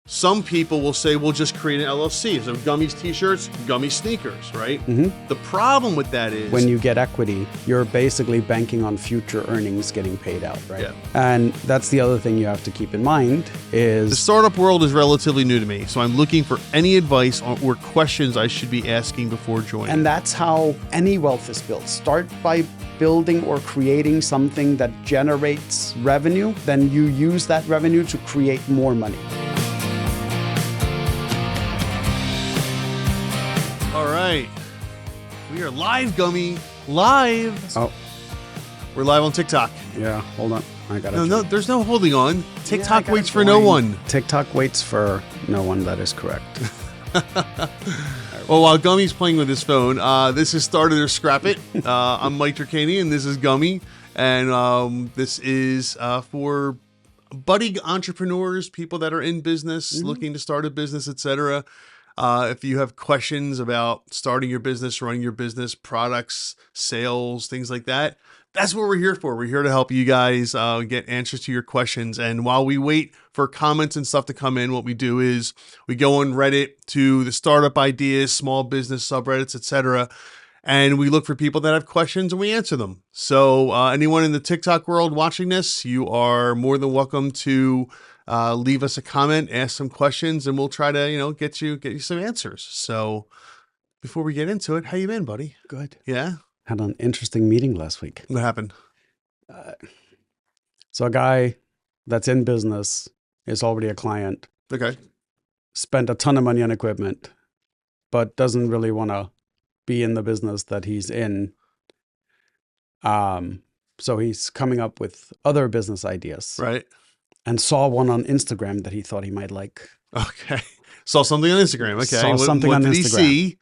some people will say, we'll just create an LLC. So gummies t-shirts, gummy sneakers, right? The problem with that is when you get equity, you're basically banking on future earnings getting paid out, right? Yeah. And that's the other thing you have to keep in mind is the startup world is relatively new to me. So I'm looking for any advice or questions I should be asking before joining. and that's how any wealth is built. Start by building or creating something that generates revenue, then you use that revenue to create more money. All right. We are live, Gummy. Live. Oh, We're live on TikTok. yeah, hold on. I got No, there's no holding on. TikTok gotta waits for no join. one. TikTok waits for no one, that is correct. Well, while Gummy's playing with his phone, this is Started or Scrap It. I'm Mike Turcani, and this is Gummy. And this is for budding entrepreneurs, people that are in business, looking to start a business, etc. If you have questions about starting your business, running your business, products, sales, things like that, that's what we're here for. We're here to help you guys get answers to your questions. And while we wait for comments and stuff to come in, what we do is we go on Reddit to the startup ideas, small business subreddits, etc. And we look for people that have questions and we answer them. So anyone in the TikTok world watching this, you are more than welcome to leave us a comment, ask some questions, and we'll try to, get you some answers. So before we get into it, how you been, buddy? Good. Yeah? Had an interesting meeting last week. What happened? So a guy that's in business is already a client, Okay. spent a ton of money on equipment, but doesn't really want to be in the business that he's in. So he's coming up with other business ideas. Right. And saw one on Instagram that he thought he might like. Okay. Saw something on Instagram. Okay. Saw something on what did he Instagram. see?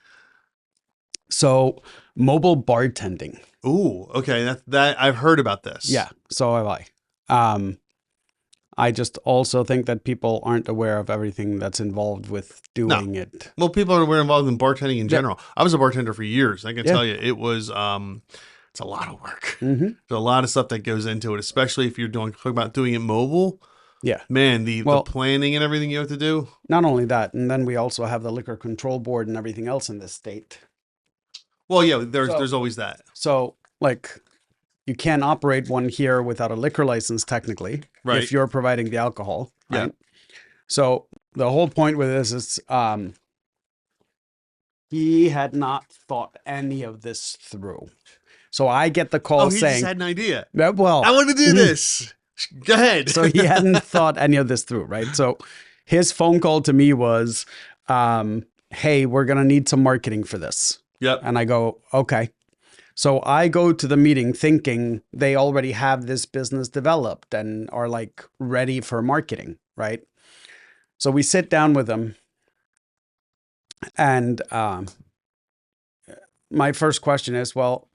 So mobile bartending. Ooh, okay. That I've heard about this. Yeah, so have I. I just also think that people aren't aware of everything that's involved with doing it. Well, people are involved in bartending in Yeah. general. I was a bartender for years. I can Yeah. tell you it was it's a lot of work. Mm-hmm. There's a lot of stuff that goes into it, especially if you're talking about doing it mobile. Yeah. Man, the planning and everything you have to do. Not only that, and then we also have the liquor control board and everything else in this state. Well, yeah, there's always that. So, like, you can't operate one here without a liquor license, technically, Right. if you're providing the alcohol. Yeah. Right? So the whole point with this is he had not thought any of this through. So I get the call He saying, just had an idea. well, I want to do this. Go ahead. so he hadn't thought any of this through, right? So his phone call to me was, hey, we're going to need some marketing for this. Yep. And I go, okay. So I go to the meeting thinking they already have this business developed and are like ready for marketing, right? So we sit down with them and my first question is, well,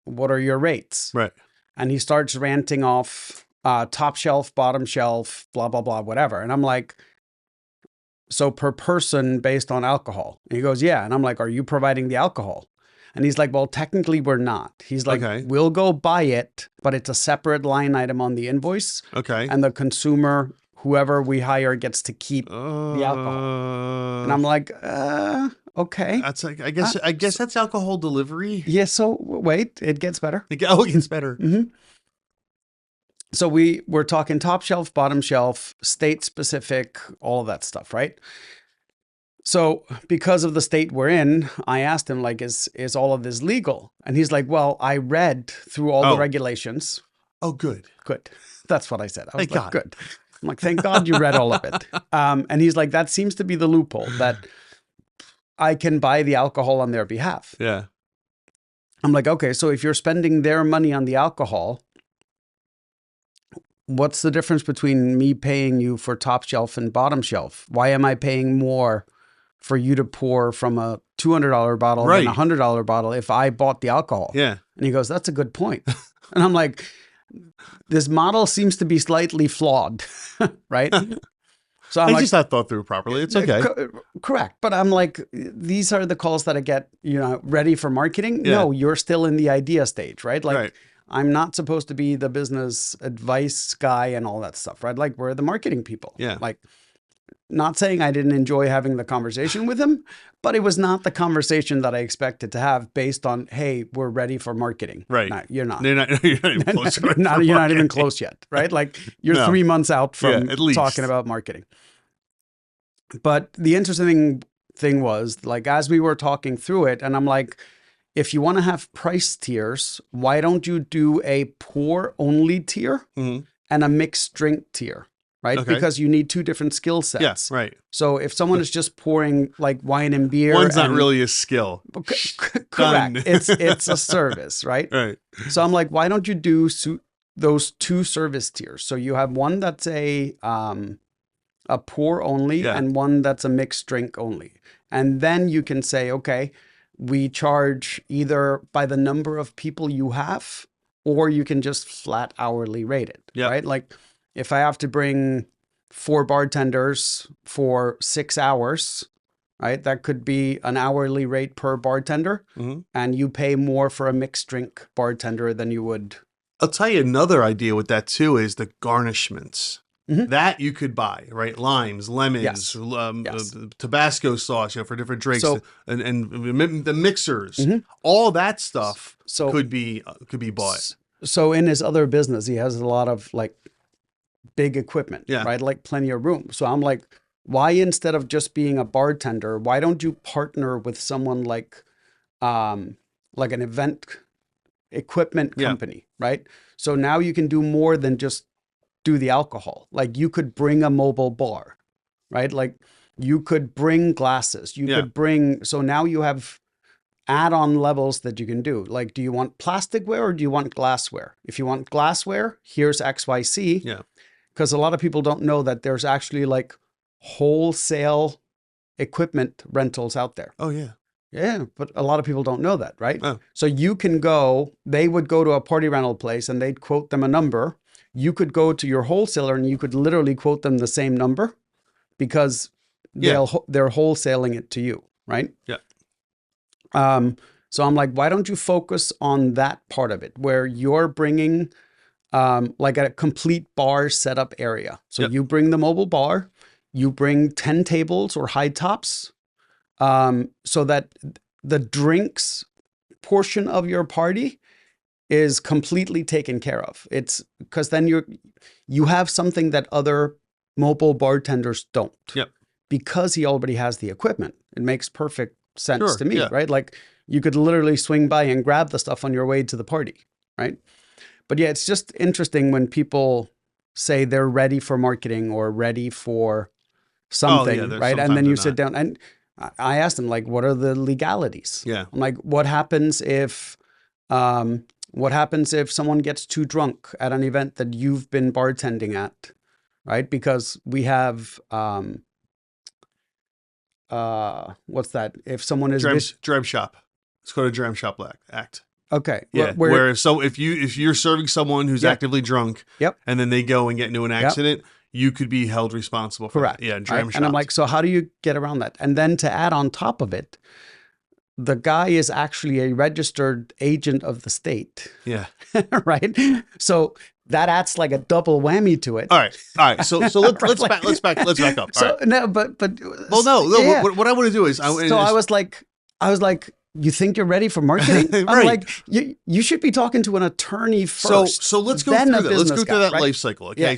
what are your rates? Right. And he starts ranting off top shelf, bottom shelf, blah, blah, blah, whatever. And I'm like, so per person based on alcohol? And he goes, yeah. And I'm like, are you providing the alcohol? And he's like, well, technically we're not. He's like, Okay. We'll go buy it, but it's a separate line item on the invoice. Okay. And the consumer, whoever we hire, gets to keep the alcohol. And I'm like, okay. That's like, I guess that's alcohol delivery. Yeah, so wait, it gets better. It gets better. Mm-hmm. So we're talking top shelf, bottom shelf, state specific, all of that stuff, right? So because of the state we're in, I asked him, like, is all of this legal? And he's like, well, I read through all the regulations. Oh, good. Good. That's what I said. I was Thank like, God. good. I'm like, thank God you read all of it. And he's like, that seems to be the loophole, that I can buy the alcohol on their behalf. Yeah. I'm like, okay, so if you're spending their money on the alcohol, what's the difference between me paying you for top shelf and bottom shelf? Why am I paying more for you to pour from a $200 bottle than a $100 bottle if I bought the alcohol? Yeah. And he goes, that's a good point. And I'm like, this model seems to be slightly flawed, right? So I'm I like, just not thought through properly. It's okay. Correct. But I'm like, these are the calls that I get, ready for marketing. Yeah. No, you're still in the idea stage, right? Like, Right. I'm not supposed to be the business advice guy and all that stuff, right? Like, we're the marketing people. Yeah. Like, not saying I didn't enjoy having the conversation with him, but it was not the conversation that I expected to have based on, hey, we're ready for marketing. Right. No, you're not. You're not even close to it. You're not even close yet, right? Like you're No. 3 months out from at least. talking about marketing. But the interesting thing was, like, as we were talking through it, and I'm like, if you want to have price tiers, why don't you do a pour only tier Mhm. and a mixed drink tier, right? Okay. Because you need two different skill sets. Yeah, right. So if someone is just pouring like wine and beer, One's not really a skill. correct. Done. It's a service, right? Right. So I'm like, why don't you do those two service tiers? So you have one that's a pour only Yeah. and one that's a mixed drink only. And then you can say, okay, we charge either by the number of people you have, or you can just flat hourly rate it, Yeah. right? Like if I have to bring 4 bartenders for 6 hours, right? That could be an hourly rate per bartender, Mhm. and you pay more for a mixed drink bartender than you would. I'll tell you another idea with that too is the garnishments. Mhm. That you could buy, right? Limes, lemons, Yes. Yes. Tabasco sauce, for different drinks, So- and the mixers. Mhm. All that stuff So could be bought. So in his other business, he has a lot of like big equipment, Yeah. right? Like plenty of room. So I'm like, why instead of just being a bartender, why don't you partner with someone like an event equipment Yeah. company, right? So now you can do more than just do the alcohol. Like you could bring a mobile bar, right? Like you could bring glasses. You Yeah. could bring, so now you have add-on levels that you can do. Like, do you want plasticware or do you want glassware? If you want glassware, here's XYC. Yeah. Because a lot of people don't know that there's actually like wholesale equipment rentals out there. Oh yeah. Yeah, but a lot of people don't know that, right? Oh. So you can go, they would go to a party rental place and they'd quote them a number. You could go to your wholesaler and you could literally quote them the same number because Yeah. they're wholesaling it to you, right? Yeah. So I'm like, why don't you focus on that part of it where you're bringing like a complete bar setup area. So Yep. you bring the mobile bar, you bring 10 tables or high tops, so that the drinks portion of your party is completely taken care of. It's because then you have something that other mobile bartenders don't. Yep. Because he already has the equipment. It makes perfect sense Sure, to me, yeah. right? Like you could literally swing by and grab the stuff on your way to the party, right? But yeah, it's just interesting when people say they're ready for marketing or ready for something, there's right? And sometimes then you they're sit down and I asked him like, what are the legalities? Yeah. I'm like, what happens if someone gets too drunk at an event that you've been bartending at, right? Because we have, what's that? If someone is Dram shop. Let's go to Dram Shop Act. okay, Yeah. Where if you're serving someone who's Yep. actively drunk, Yep. and then they go and get into an accident, you could be held responsible for Correct. that. Yeah, right? Dram Shop. And I'm like, so how do you get around that? And then to add on top of it, the guy is actually a registered agent of the state, yeah. right? So that adds like a double whammy to it. All right. So let's back up. So All right. no, but Well, no. yeah. What I want to do is, I was like, you think you're ready for marketing? I'm Right. like, you should be talking to an attorney first. So let's go then through a that. Let's business go through guy, that right? life cycle. Okay. Yeah.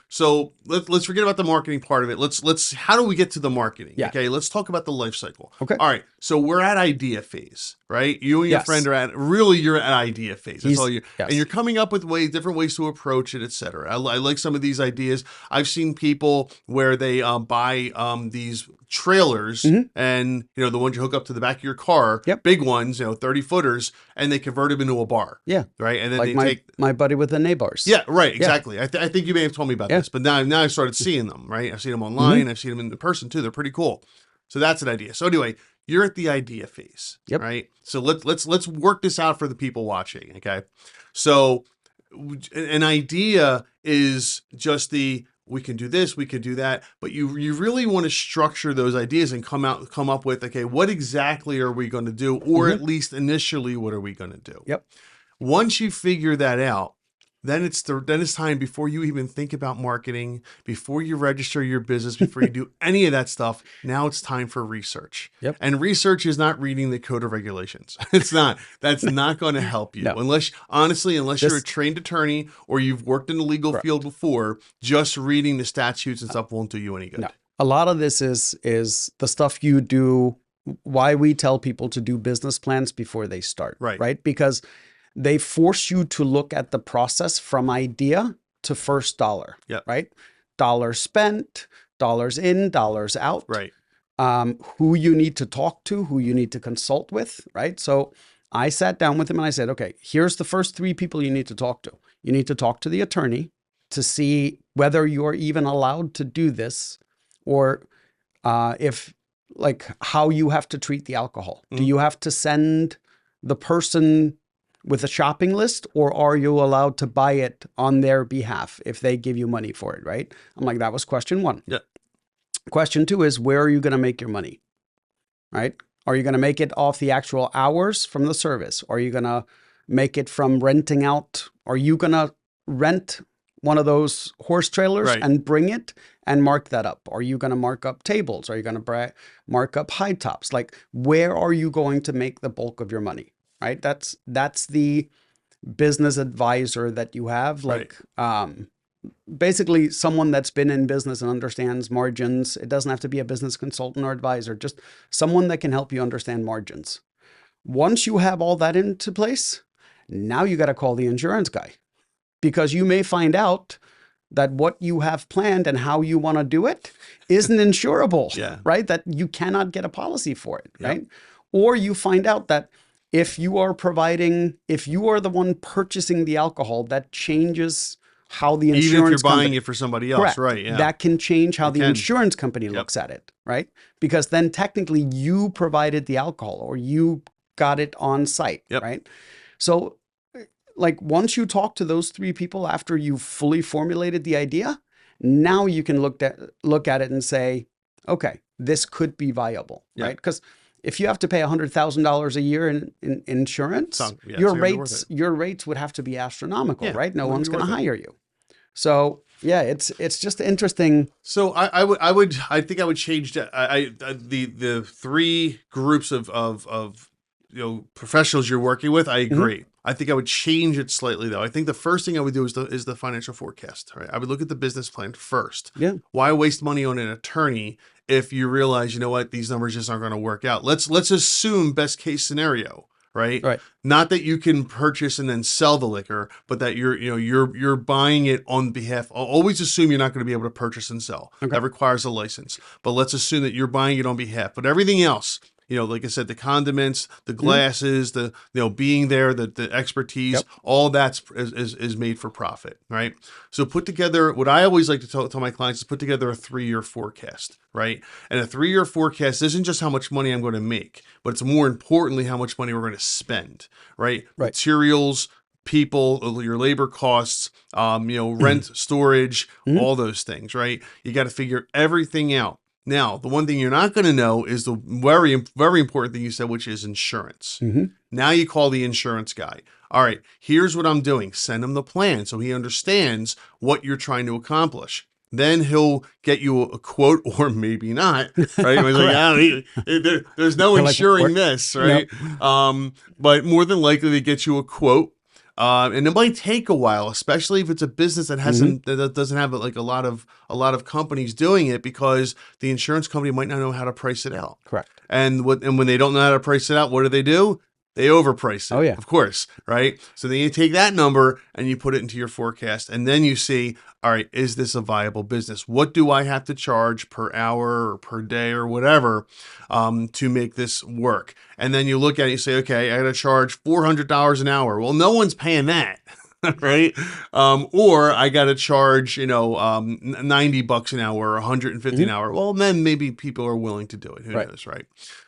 So let's forget about the marketing part of it. Let's how do we get to the marketing? Yeah. Okay. Let's talk about the life cycle. Okay. All right. So we're at idea phase, right? You and your Yes. friend are you're at idea phase. That's all you. Yes. And you're coming up with different ways to approach it, etc. I like some of these ideas. I've seen people where they buy these trailers and the ones you hook up to the back of your car, Mm-hmm. Yep. big ones, 30 footers, and they convert them into a bar. Yeah. Right. And then Like they take my buddy with the neighbors. yeah, right, exactly. I think you may have told me about Yeah. this, but now I started seeing them, right? I've seen them online, I've seen them in person too. They're pretty cool. So that's an idea. So anyway, you're at the idea phase, Yep. right? So let's work this out for the people watching, okay? So an idea is just we can do this, we can do that, but you really want to structure those ideas and come up with, okay, what exactly are we going to do, or at least initially, what are we going to do? Yep. Once you figure that out, then it's time before you even think about marketing, before you register your business, before you do any of that stuff. Now it's time for research. Yep. And research is not reading the code of regulations. It's not. That's not going to help you. No. Unless you're a This- trained attorney or you've worked in the legal Correct. field before, just reading the statutes and stuff won't do you any good. No. A lot of this is the stuff you do, why we tell people to do business plans before they start. Right? Because they force you to look at the process from idea to first dollar. Yep. Right? Dollars spent, dollars in, dollars out. Right. Who you need to talk to, who you need to consult with. Right? So I sat down with him and I said, okay, here's the first 3 people you need to talk to. You need to talk to the attorney to see whether you're even allowed to do this, or if, like, how you have to treat the alcohol. Do you have to send the person with a shopping list, or are you allowed to buy it on their behalf if they give you money for it, right? I'm like, that was question 1. Yeah. Question 2 is, where are you going to make your money, right? Are you going to make it off the actual hours from the service? Are you going to make it from renting out? Are you going to rent one of those horse trailers and bring it and mark that up? Are you going to mark up tables? Are you going to mark up high tops? Like, where are you going to make the bulk of your money? Right? That's the business advisor that you have. Like, basically someone that's been in business and understands margins. It doesn't have to be a business consultant or advisor, just someone that can help you understand margins. Once you have all that into place, now you got to call the insurance guy, because you may find out that what you have planned and how you want to do it isn't insurable, right? That you cannot get a policy for it, right? Or you find out that if you are the one purchasing the alcohol, that changes how the insurance even if you're buying company, it for somebody else, correct, right? Yeah. that can change how the insurance company looks at it, right? Because then technically you provided the alcohol or you got it on site, right? So, like, once you talk to those 3 people after you've fully formulated the idea, now you can look at it and say, okay, this could be viable, right? Because if you have to pay $100,000 a year in insurance, your rates would have to be astronomical, right? No one's going to hire you. So yeah, it's just interesting. So I think I would change the 3 groups of professionals you're working with. I agree. I think I would change it slightly, though. I think the first thing I would do is the financial forecast. Right? I would look at the business plan first. Yeah. Why waste money on an attorney if you realize, you know what, these numbers just aren't going to work out? Let's assume best case scenario. Right. Not that you can purchase and then sell the liquor, but that you're buying it on behalf. Always assume you're not going to be able to purchase and sell. That requires a license. But let's assume that you're buying it on behalf. But everything else, like I said, the condiments, the glasses, the being there, the expertise, all that's is made for profit, right? So put together, what I always like to tell my clients is put together a 3-year forecast, right? And a 3-year forecast isn't just how much money I'm going to make, but it's more importantly how much money we're going to spend, right? Materials, people, your labor costs, rent, storage, all those things, right? You got to figure everything out. Now, the one thing you're not going to know is the very, very important thing you said, which is insurance. Now you call the insurance guy. All right, here's what I'm doing. Send him the plan so he understands what you're trying to accomplish. Then he'll get you a quote, or maybe not, right? He's like, there's no insuring this, right? But more than likely they get you a quote. And it might take a while, especially if it's a business that that doesn't have like a lot of companies doing it, because the insurance company might not know how to price it out. Correct. And when they don't know how to price it out, what do? They overprice it. Oh, yeah. Of course, right? So then you take that number and you put it into your forecast, and then you see, all right, is this a viable business? What do I have to charge per hour or per day or whatever to make this work? And then you look at it and you say, okay, I got to charge $400 an hour. Well, no one's paying that. Right. Or I got to charge, $90 an hour or $150 an hour. Well, then maybe people are willing to do it. Who knows? Right.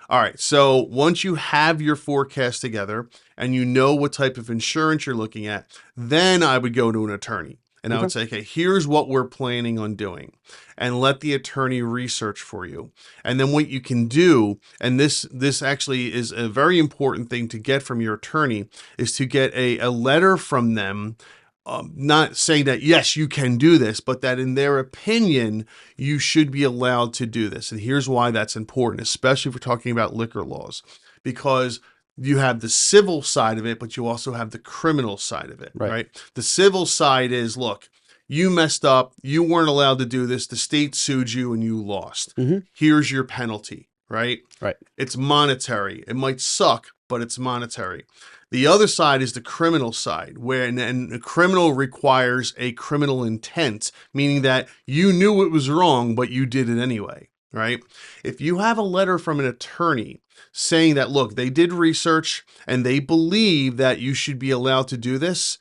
All right. So once you have your forecast together and you know what type of insurance you're looking at, then I would go to an attorney. And I would say, okay, here's what we're planning on doing, and let the attorney research for you. And then what you can do, and this actually is a very important thing to get from your attorney, is to get a letter from them not saying that, yes, you can do this, but that in their opinion, you should be allowed to do this. And here's why that's important, especially if we're talking about liquor laws, because you have the civil side of it, but you also have the criminal side of it, right? The civil side is, look, you messed up. You weren't allowed to do this. The state sued you and you lost. Here's your penalty, right? Right. It's monetary. It might suck, but it's monetary. The other side is the criminal side, where and a criminal requires a criminal intent, meaning that you knew it was wrong, but you did it anyway, right? If you have a letter from an attorney saying that, look, they did research and they believe that you should be allowed to do this,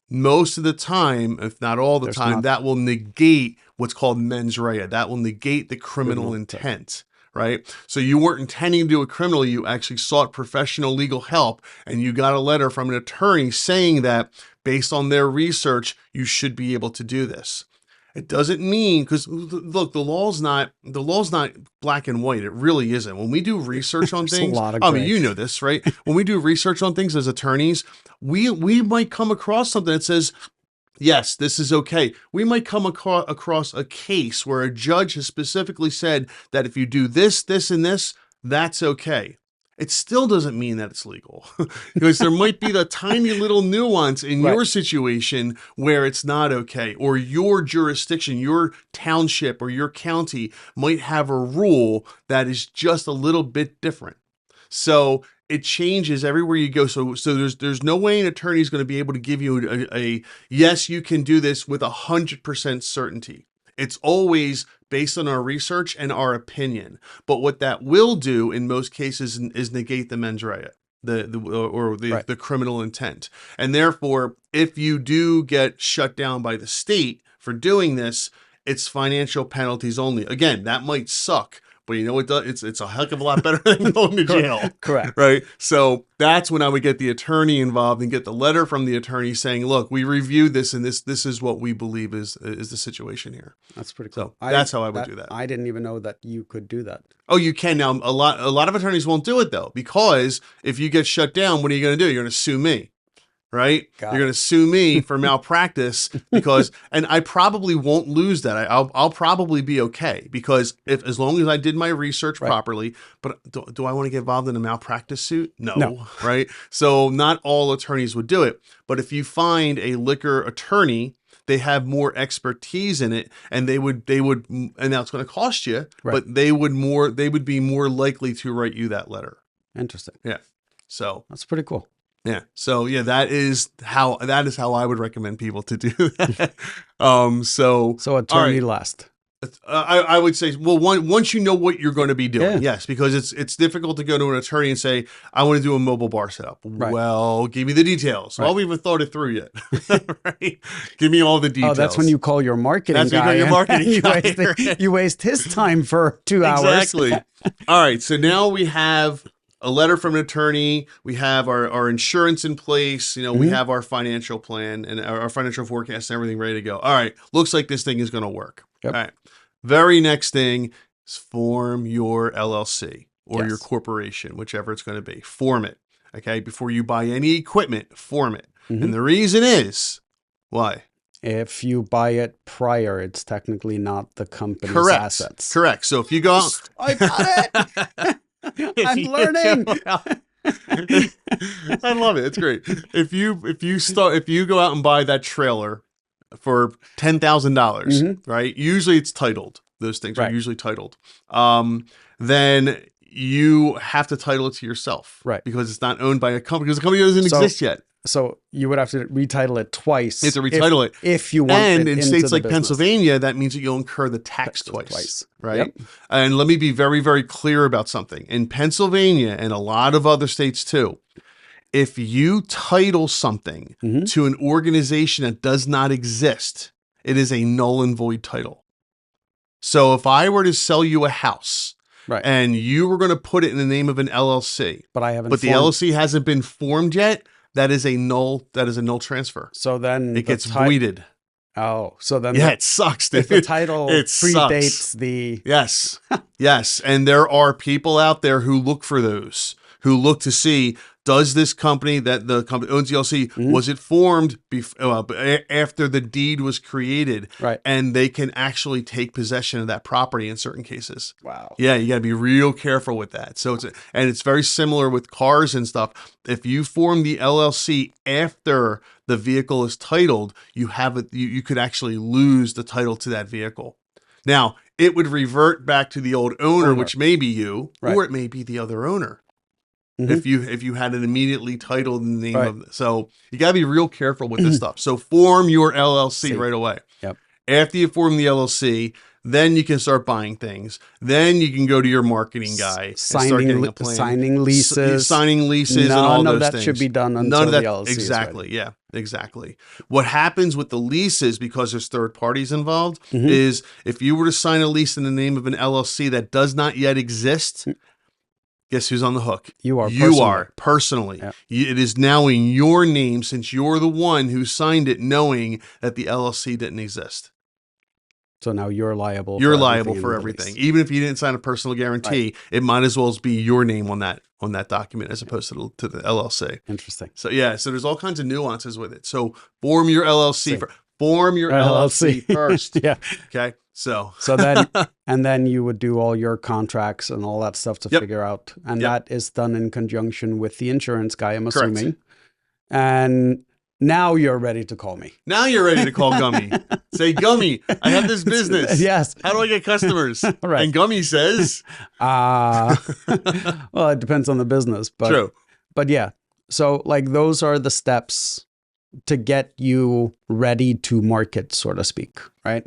most of the time, if not all the time, that will negate what's called mens rea. That will negate the criminal intent. Right? So you weren't intending to do a criminal, you actually sought professional legal help, and you got a letter from an attorney saying that based on their research, you should be able to do this. It doesn't mean, because look, the law's not black and white. It really isn't. When we do research on things, I mean, you know this, right? When we do research on things as attorneys, we might come across something that says, yes, this is okay. We might come across a case where a judge has specifically said that if you do this, this, and this, that's okay. It still doesn't mean that it's legal because there might be the tiny little nuance in your situation where it's not okay, or your jurisdiction, your township or your county might have a rule that is just a little bit different. So it changes everywhere you go. So there's no way an attorney is going to be able to give you a yes, you can do this with 100% certainty. It's always based on our research and our opinion. But what that will do in most cases is negate the mens rea, the criminal intent. And therefore, if you do get shut down by the state for doing this, it's financial penalties only. Again, that might suck. But you know what? It's a heck of a lot better than going to jail. Correct. Right. So that's when I would get the attorney involved and get the letter from the attorney saying, "Look, we reviewed this, and this is what we believe is the situation here." That's pretty cool. So that's how I would do that. I didn't even know that you could do that. Oh, you can now. A lot of attorneys won't do it though, because if you get shut down, what are you going to do? You're going to sue me. Right? You're going to sue me for malpractice because, and I probably won't lose that. I'll probably be okay because as long as I did my research properly, but do I want to get involved in a malpractice suit? No. Right? So not all attorneys would do it. But if you find a liquor attorney, they have more expertise in it, and they would, and now it's going to cost you, but they would be more likely to write you that letter. Interesting. Yeah. So that's pretty cool. Yeah. So yeah, that is how I would recommend people to do that. So attorney last. I would say, well, once you know what you're going to be doing, yes, because it's difficult to go to an attorney and say, I want to do a mobile bar setup. Well, give me the details. Well, we haven't thought it through yet. Right? Give me all the details. Oh, that's when you call your marketing guy. Your marketing guy. You waste his time for 2 hours. Exactly. All right. So now we have a letter from an attorney. We have our insurance in place. We have our financial plan and our financial forecast and everything ready to go. All right. Looks like this thing is going to work. Yep. All right. Very next thing is form your LLC or your corporation, whichever it's going to be. Form it. Okay. Before you buy any equipment, form it. And the reason is why? If you buy it prior, it's technically not the company's assets. Correct. So if you go, I got it. I'm learning. I love it. It's great. If you go out and buy that trailer for $10,000, right? Usually it's titled. Those things are usually titled. Then you have to title it to yourself, right? Because it's not owned by a company. Because the company doesn't exist yet. So you would have to retitle it twice. You have to retitle it if you want. And in states like Pennsylvania, that means that you'll incur the tax twice, right? Yep. And let me be very, very clear about something. In Pennsylvania and a lot of other states too, if you title something to an organization that does not exist, it is a null and void title. So if I were to sell you a house, and you were going to put it in the name of an LLC, but the LLC hasn't been formed yet, that is a null transfer. So then it gets voided. Oh, so then it sucks, dude. If the title predates sucks. the yes, and there are people out there who look for those, who look to see, does this company that the company owns the LLC, was it formed after the deed was created? Right. And they can actually take possession of that property in certain cases. Wow. Yeah, you got to be real careful with that. So it's very similar with cars and stuff. If you form the LLC after the vehicle is titled, you could actually lose the title to that vehicle. Now, it would revert back to the old owner, which may be you, or it may be the other owner. If you had it immediately titled in the name of, so you got to be real careful with this stuff. So form your LLC right away. Yep. After you form the LLC, then you can start buying things. Then you can go to your marketing guy and start getting a plan. Signing leases. Signing leases and all those things. None of that should be done until the LLC exactly, is ready. Yeah, exactly. What happens with the leases, because there's third parties involved, is if you were to sign a lease in the name of an LLC that does not yet exist, guess who's on the hook? You are personally. Yeah. It is now in your name, since you're the one who signed it knowing that the LLC didn't exist. So now you're liable. You're liable for everything. Even if you didn't sign a personal guarantee, it might as well be your name on that document as opposed to the LLC. Interesting. So yeah, so there's all kinds of nuances with it. So form your LLC first. Yeah. Okay. So then, and then you would do all your contracts and all that stuff to figure out. And that is done in conjunction with the insurance guy, I'm assuming. And now you're ready to call me. Now you're ready to call Gummy. Say, Gummy, I have this business. Yes. How do I get customers? Right. And Gummy says, well, it depends on the business. But, true. But yeah. So like those are the steps to get you ready to market, so to speak. Right.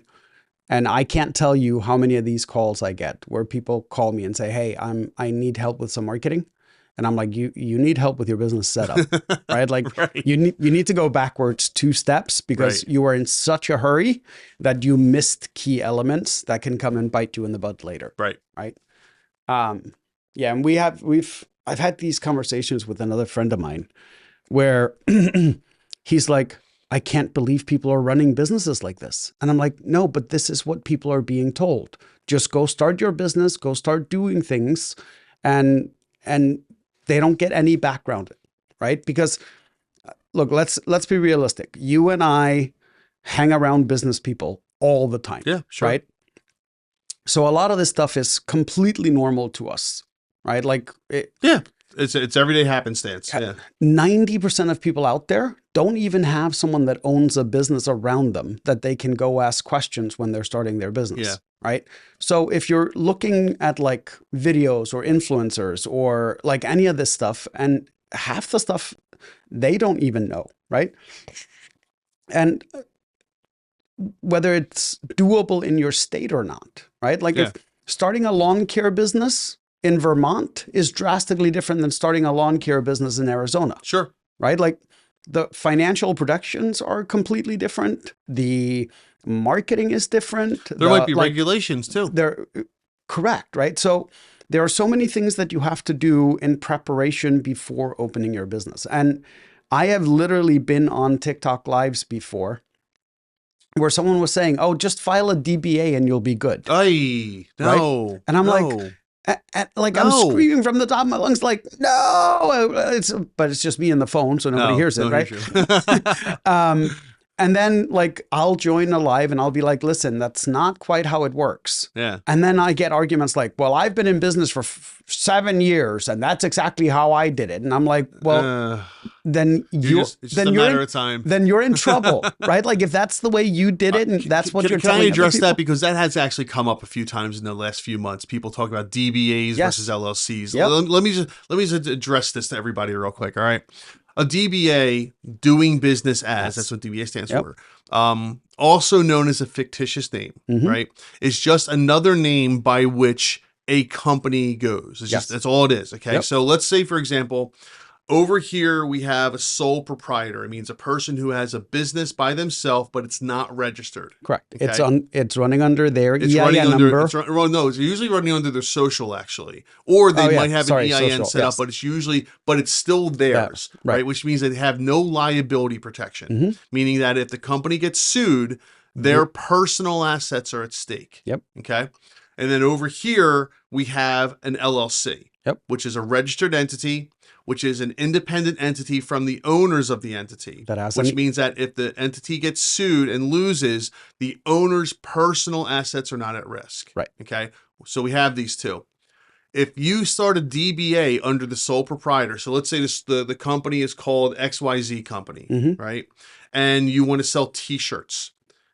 And I can't tell you how many of these calls I get where people call me and say, hey, I need help with some marketing. And I'm like, you need help with your business setup, right? Like you need to go backwards 2 steps because you are in such a hurry that you missed key elements that can come and bite you in the butt later. Right. Right. Yeah. And I've had these conversations with another friend of mine where he's like, I can't believe people are running businesses like this. And I'm like, no, but this is what people are being told. Just go start your business, go start doing things. And they don't get any background, right? Because look, let's be realistic. You and I hang around business people all the time. Yeah, sure. Right? So a lot of this stuff is completely normal to us, right? Like it's everyday happenstance. Yeah. 90% of people out there don't even have someone that owns a business around them that they can go ask questions when they're starting their business. Yeah. Right. So if you're looking at like videos or influencers or like any of this stuff, and half the stuff they don't even know. Right. And whether it's doable in your state or not. Right. Like if starting a lawn care business in Vermont is drastically different than starting a lawn care business in Arizona. Sure. Right. Like the financial projections are completely different. The marketing is different. There might be regulations too. They're correct. Right. So there are so many things that you have to do in preparation before opening your business. And I have literally been on TikTok lives before where someone was saying, oh, just file a DBA and you'll be good. No. Right? And I'm like, I'm screaming from the top of my lungs, like, no, but it's just me and the phone, so nobody hears it, right? And then like, I'll join a live and I'll be like, listen, that's not quite how it works. Yeah. And then I get arguments like, well, I've been in business for 7 years and that's exactly how I did it. And I'm like, well, then it's just a matter of time. Then you're in trouble, right? Like if that's the way you did it and that's what you're telling Can I address that? Because that has actually come up a few times in the last few months. People talk about DBAs versus LLCs. Yep. Let me just address this to everybody real quick. All right. A DBA, doing business as, that's what DBA stands for, also known as a fictitious name, right? It's just another name by which a company goes. It's just, that's all it is, okay? So let's say, for example, over here we have a sole proprietor. It means a person who has a business by themselves, but it's not registered. Correct. Okay? It's running under their EIN number. No, it's usually running under their social actually, or they might have an EIN set up, but it's still theirs, right? Which means they have no liability protection, meaning that if the company gets sued, their personal assets are at stake. Yep. Okay. And then over here we have an LLC. Yep. which is a registered entity, which is an independent entity from the owners of the entity, That has which any- means that if the entity gets sued and loses, the owner's personal assets are not at risk. Right. Okay. So we have these two. If you start a DBA under the sole proprietor, so let's say the company is called XYZ Company, Mhm. right? And you want to sell t-shirts,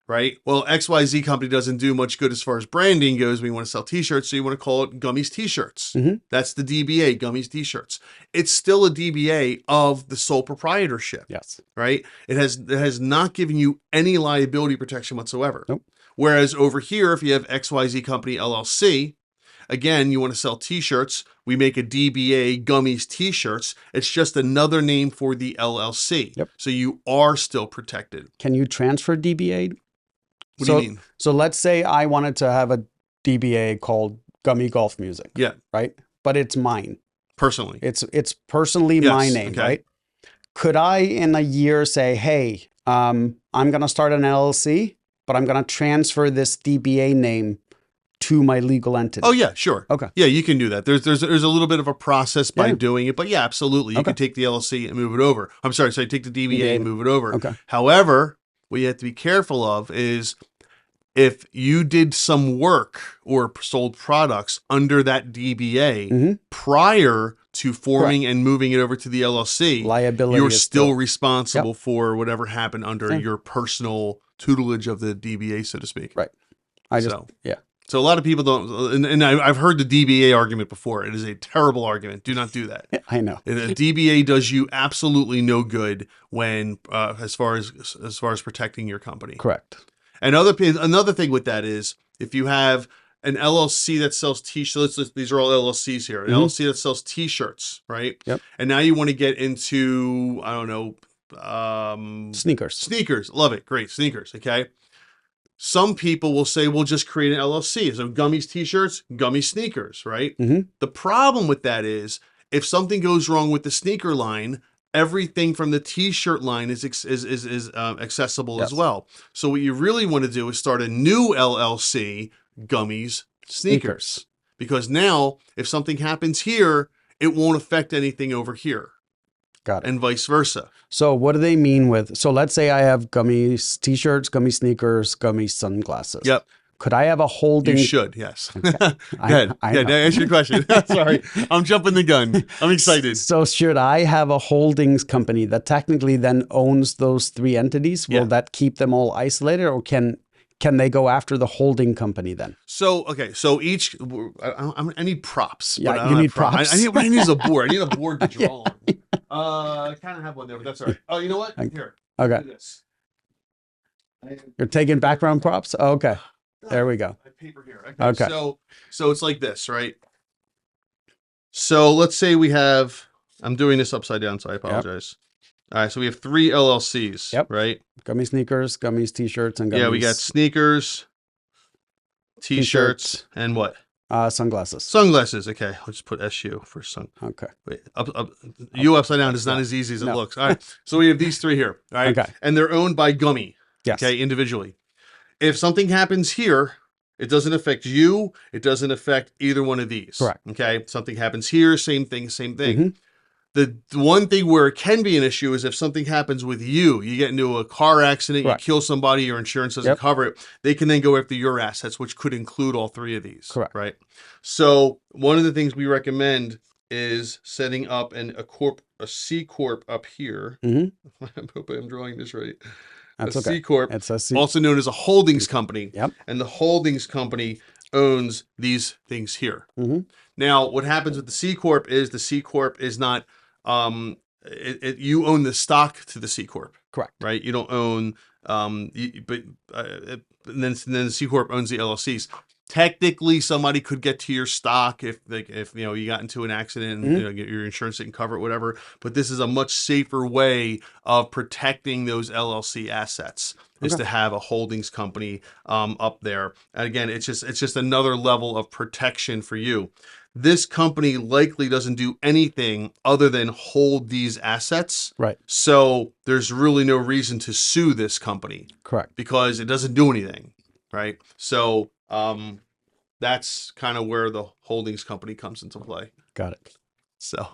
right? Well, XYZ Company doesn't do much good as far as branding goes. We want to sell t-shirts, so you want to call it Gummies T-shirts. Mhm. That's the DBA, Gummies T-shirts. It's still a DBA of the sole proprietorship, Yes. right? It has not given you any liability protection whatsoever. Nope. Whereas over here, if you have XYZ Company LLC, again, you want to sell t-shirts, we make a DBA Gummies T-shirts. It's just another name for the LLC. Yep. So you are still protected. Can you transfer DBA? What do you mean? So let's say I wanted to have a DBA called Gummy Golf Music. Yeah. Right? But it's mine. Personally. It's personally Yes, my name, okay. right? Could I in a year say, hey, I'm gonna start an LLC, but I'm gonna transfer this DBA name to my legal entity? Oh yeah, sure. Okay. Yeah, you can do that. There's a little bit of a process by Yeah. doing it, but yeah, absolutely. You Okay. could take the LLC and move it over. I'm sorry, so take the DBA and move it over. Okay. However, what you have to be careful of is if you did some work or sold products under that DBA Mhm. prior to forming and moving it over to the LLC, Liability you're is still responsible for whatever happened under Yeah. your personal tutelage of the DBA, so to speak. Right. I just So. yeah. So a lot of people don't, and I've heard the DBA argument before. It is a terrible argument. Do not do that. I know. A DBA does you absolutely no good when, as far as protecting your company. Correct. And another thing with that is if you have an LLC that sells t-shirts, these are all LLCs here, an Mhm. LLC that sells t-shirts, right? Yep. And now you want to get into, I don't know, Sneakers. sneakers. Love it. Great. Sneakers. Okay. Some people will say, we'll just create an LLC. So Gummies T-shirts, Gummy Sneakers, right? Mhm. The problem with that is if something goes wrong with the sneaker line, everything from the T-shirt line is accessible as Yes. well. So what you really want to do is start a new LLC, Gummies Sneakers. Because now if something happens here, it won't affect anything over here. Got it. And vice versa. So what do they mean with, so let's say I have gummy t-shirts, gummy sneakers, gummy sunglasses. Yep. Could I have a holding? You should, yes. Go I ahead. know. Now answer your question. Sorry, I'm jumping the gun. I'm excited. So should I have a holdings company that technically then owns those three entities? Will Yeah. that keep them all isolated, or can they go after the holding company then? So, okay, so each, I need props. Yeah, but I don't you have need props. I need a board. I need a board to draw on. I kind of have one there, but that's all right. Oh, you know what? Here. Okay. Do this. You're taking background props? Oh, okay. There we go. I have paper here. Okay. So it's like this, right? So let's say we have, I'm doing this upside down, so I apologize. All right, so we have 3 LLCs, Yep. right? Gummy sneakers, gummies t-shirts, and gummies. Yeah, we got sneakers, t-shirts, and what? Sunglasses. Sunglasses. Okay, I'll just put SU for sun. Okay. Wait, U upside down is not as easy as it No. looks. All right, so we have these 3 here. All right, Okay. and they're owned by Gummy. Yes. Okay, individually. If something happens here, it doesn't affect you. It doesn't affect either one of these. Correct. Okay, something happens here, same thing, same thing. Mhm. The one thing where it can be an issue is if something happens with you, you get into a car accident, Correct. you kill somebody, your insurance doesn't Yep. cover it. They can then go after your assets, which could include all 3 of these. Correct. Right. So one of the things we recommend is setting up a C Corp up here. Mhm. I'm hoping I'm drawing this right. That's a okay. C Corp, It's a C. also known as a holdings company. Yep. And the holdings company owns these things here. Mhm. Now, what happens with the C Corp is not, you own the stock to the C Corp, Correct. right? You don't own, and then the C Corp owns the LLCs. Technically, somebody could get to your stock if you got into an accident, and your insurance didn't cover it, whatever. But this is a much safer way of protecting those LLC assets. Is to have a holdings company up there. And again, it's just another level of protection for you. This company likely doesn't do anything other than hold these assets. Right. So there's really no reason to sue this company Correct. because it doesn't do anything. Right. So that's kind of where the holdings company comes into play. Got it. So,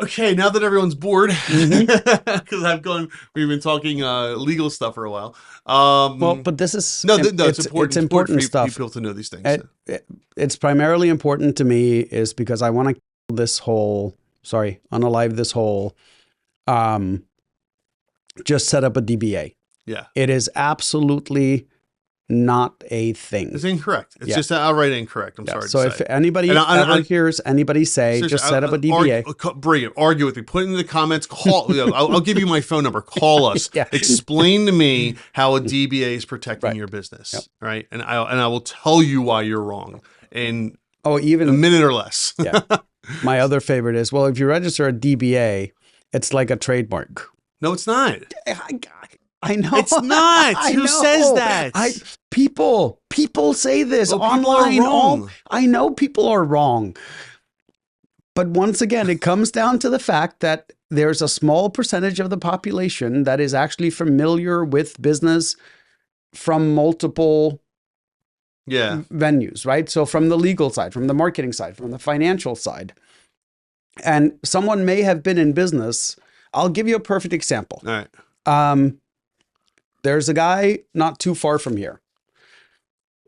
okay, now that everyone's bored, because we've been talking legal stuff for a while. Well, but this is it's important. It's important for stuff. people to know these things. It's primarily important to me is because I want to unalive this whole, just set up a DBA. Yeah, it is absolutely not a thing. It's incorrect. It's just outright incorrect. I'm sorry. So if anybody ever hears anybody say, just set up a DBA. Bring it. Argue with me. Put it in the comments. Call. I'll give you my phone number. Call us. Explain to me how a DBA is protecting your business. Right. And I will tell you why you're wrong in even a minute or less. My other favorite is, well, if you register a DBA, it's like a trademark. No, it's not. I know. It's not. Who says that? People say this online. I know people are wrong. But once again, it comes down to the fact that there's a small percentage of the population that is actually familiar with business from multiple venues, right? So from the legal side, from the marketing side, from the financial side. And someone may have been in business. I'll give you a perfect example. All right. There's a guy not too far from here.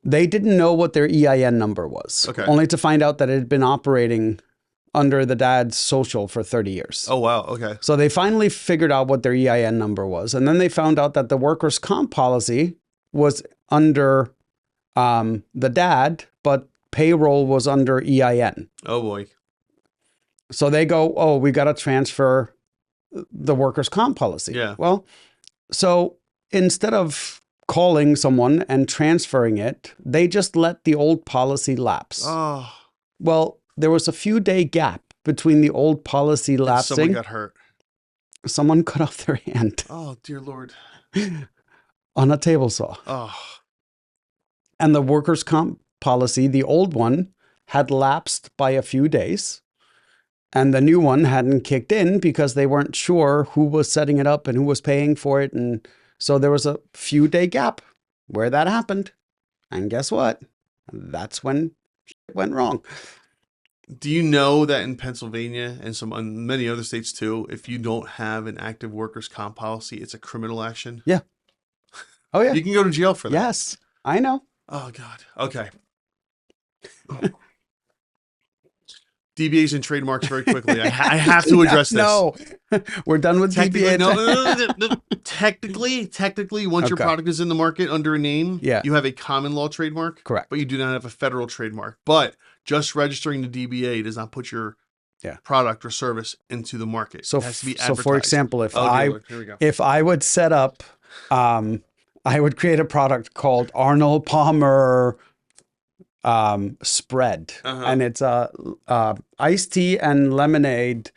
They didn't know what their EIN number was, only to find out that it had been operating under the dad's social for 30 years. Oh, wow. Okay. So they finally figured out what their EIN number was. And then they found out that the workers' comp policy was under the dad, but payroll was under EIN. Oh, boy. So they go, we got to transfer the workers' comp policy. Yeah. Well, so instead of calling someone and transferring it, they just let the old policy lapse. Oh. Well, there was a few-day gap between the old policy lapsing. Someone got hurt. Someone cut off their hand. Oh, dear Lord. On a table saw. Oh. And the workers' comp policy, the old one, had lapsed by a few days. And the new one hadn't kicked in because they weren't sure who was setting it up and who was paying for it. And so there was a few-day gap where that happened. And guess what? That's when it went wrong. Do you know that in Pennsylvania and many other states too, if you don't have an active workers' comp policy, it's a criminal action? Yeah. Oh, yeah. You can go to jail for that. Yes, I know. Oh, God. Okay. DBAs and trademarks very quickly. I have to address this. No, we're done with DBA. No. Technically, once your product is in the market under a name, you have a common law trademark. Correct. But you do not have a federal trademark. But just registering the DBA does not put your product or service into the market. So, it has to be advertised. So for example, if I would set up, I would create a product called Arnold Palmer spread, and it's iced tea and lemonade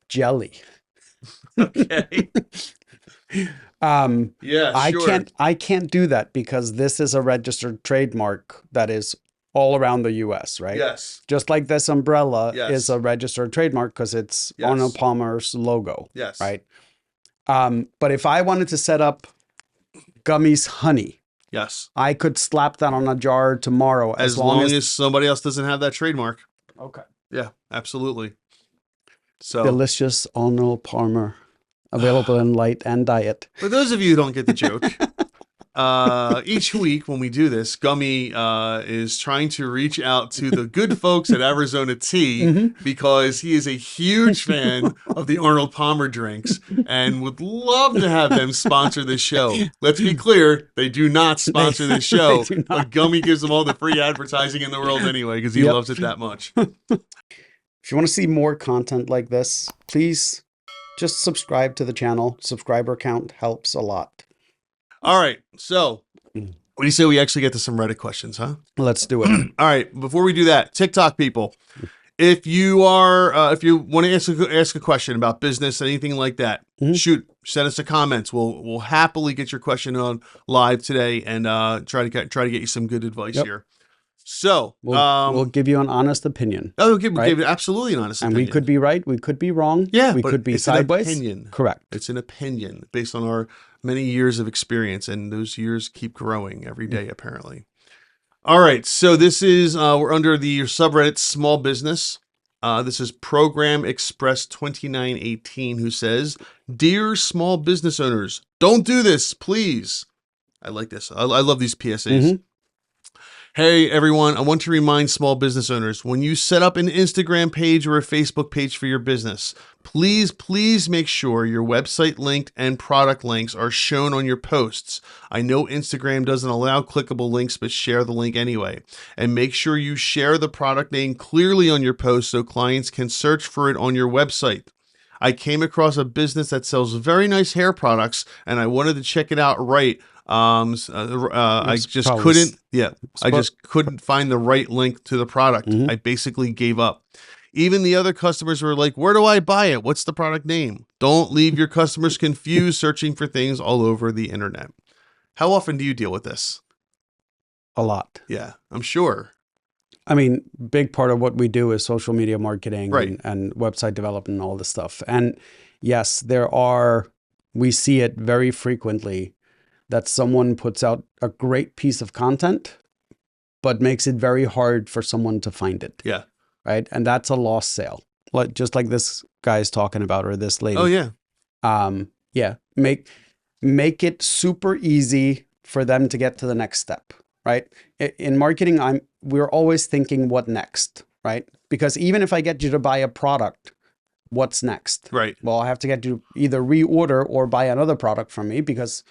jelly. Okay. I can't do that because this is a registered trademark that is all around the US, right? Yes. Just like this umbrella is a registered trademark because it's Arnold Palmer's logo. Yes. Right. But if I wanted to set up Gummy's Honey, yes, I could slap that on a jar tomorrow as long as somebody else doesn't have that trademark. Okay. Yeah, absolutely. So delicious Arnold Palmer, available in light and diet. For those of you who don't get the joke, each week when we do this, Gummy is trying to reach out to the good folks at Arizona Tea because he is a huge fan of the Arnold Palmer drinks and would love to have them sponsor this show. Let's be clear, they do not sponsor this show, but Gummy gives them all the free advertising in the world anyway because he loves it that much. If you want to see more content like this, please just subscribe to the channel. Subscriber count helps a lot. All right. So what do you say we actually get to some Reddit questions, huh? Let's do it. All right. Before we do that, TikTok people, if you want to ask a question about business, anything like that, send us a comments. We'll happily get your question on live today and try to get you some good advice here. So we'll give you an honest opinion. Oh, we'll give you absolutely an honest opinion. And we could be right, we could be wrong. Yeah, we could be sideways. An opinion. Correct. It's an opinion based on our many years of experience, and those years keep growing every day, apparently. All right, so this is we're under the subreddit small business. This is Program Express 2918 who says, "Dear small business owners, don't do this, please." I like this. I love these PSAs. Mhm. Hey everyone, I want to remind small business owners, when you set up an Instagram page or a Facebook page for your business, please make sure your website link and product links are shown on your posts. I know Instagram doesn't allow clickable links, but share the link anyway. And make sure you share the product name clearly on your post so clients can search for it on your website. I came across a business that sells very nice hair products and I wanted to check it out right. I It's just probably couldn't, yeah, I just couldn't find the right link to the product. Mhm. I basically gave up. Even the other customers were like, "Where do I buy it? What's the product name?" Don't leave your customers confused searching for things all over the internet. How often do you deal with this? A lot. Yeah, I'm sure. I mean, big part of what we do is social media marketing Right. and website development and all this stuff. And yes, we see it very frequently that someone puts out a great piece of content, but makes it very hard for someone to find it. Yeah. Right. And that's a lost sale. Just like this guy's talking about, or this lady. Oh yeah. Yeah. Make it super easy for them to get to the next step. Right. In marketing, we're always thinking what next, right? Because even if I get you to buy a product, what's next? Right. Well, I have to get you to either reorder or buy another product from me, because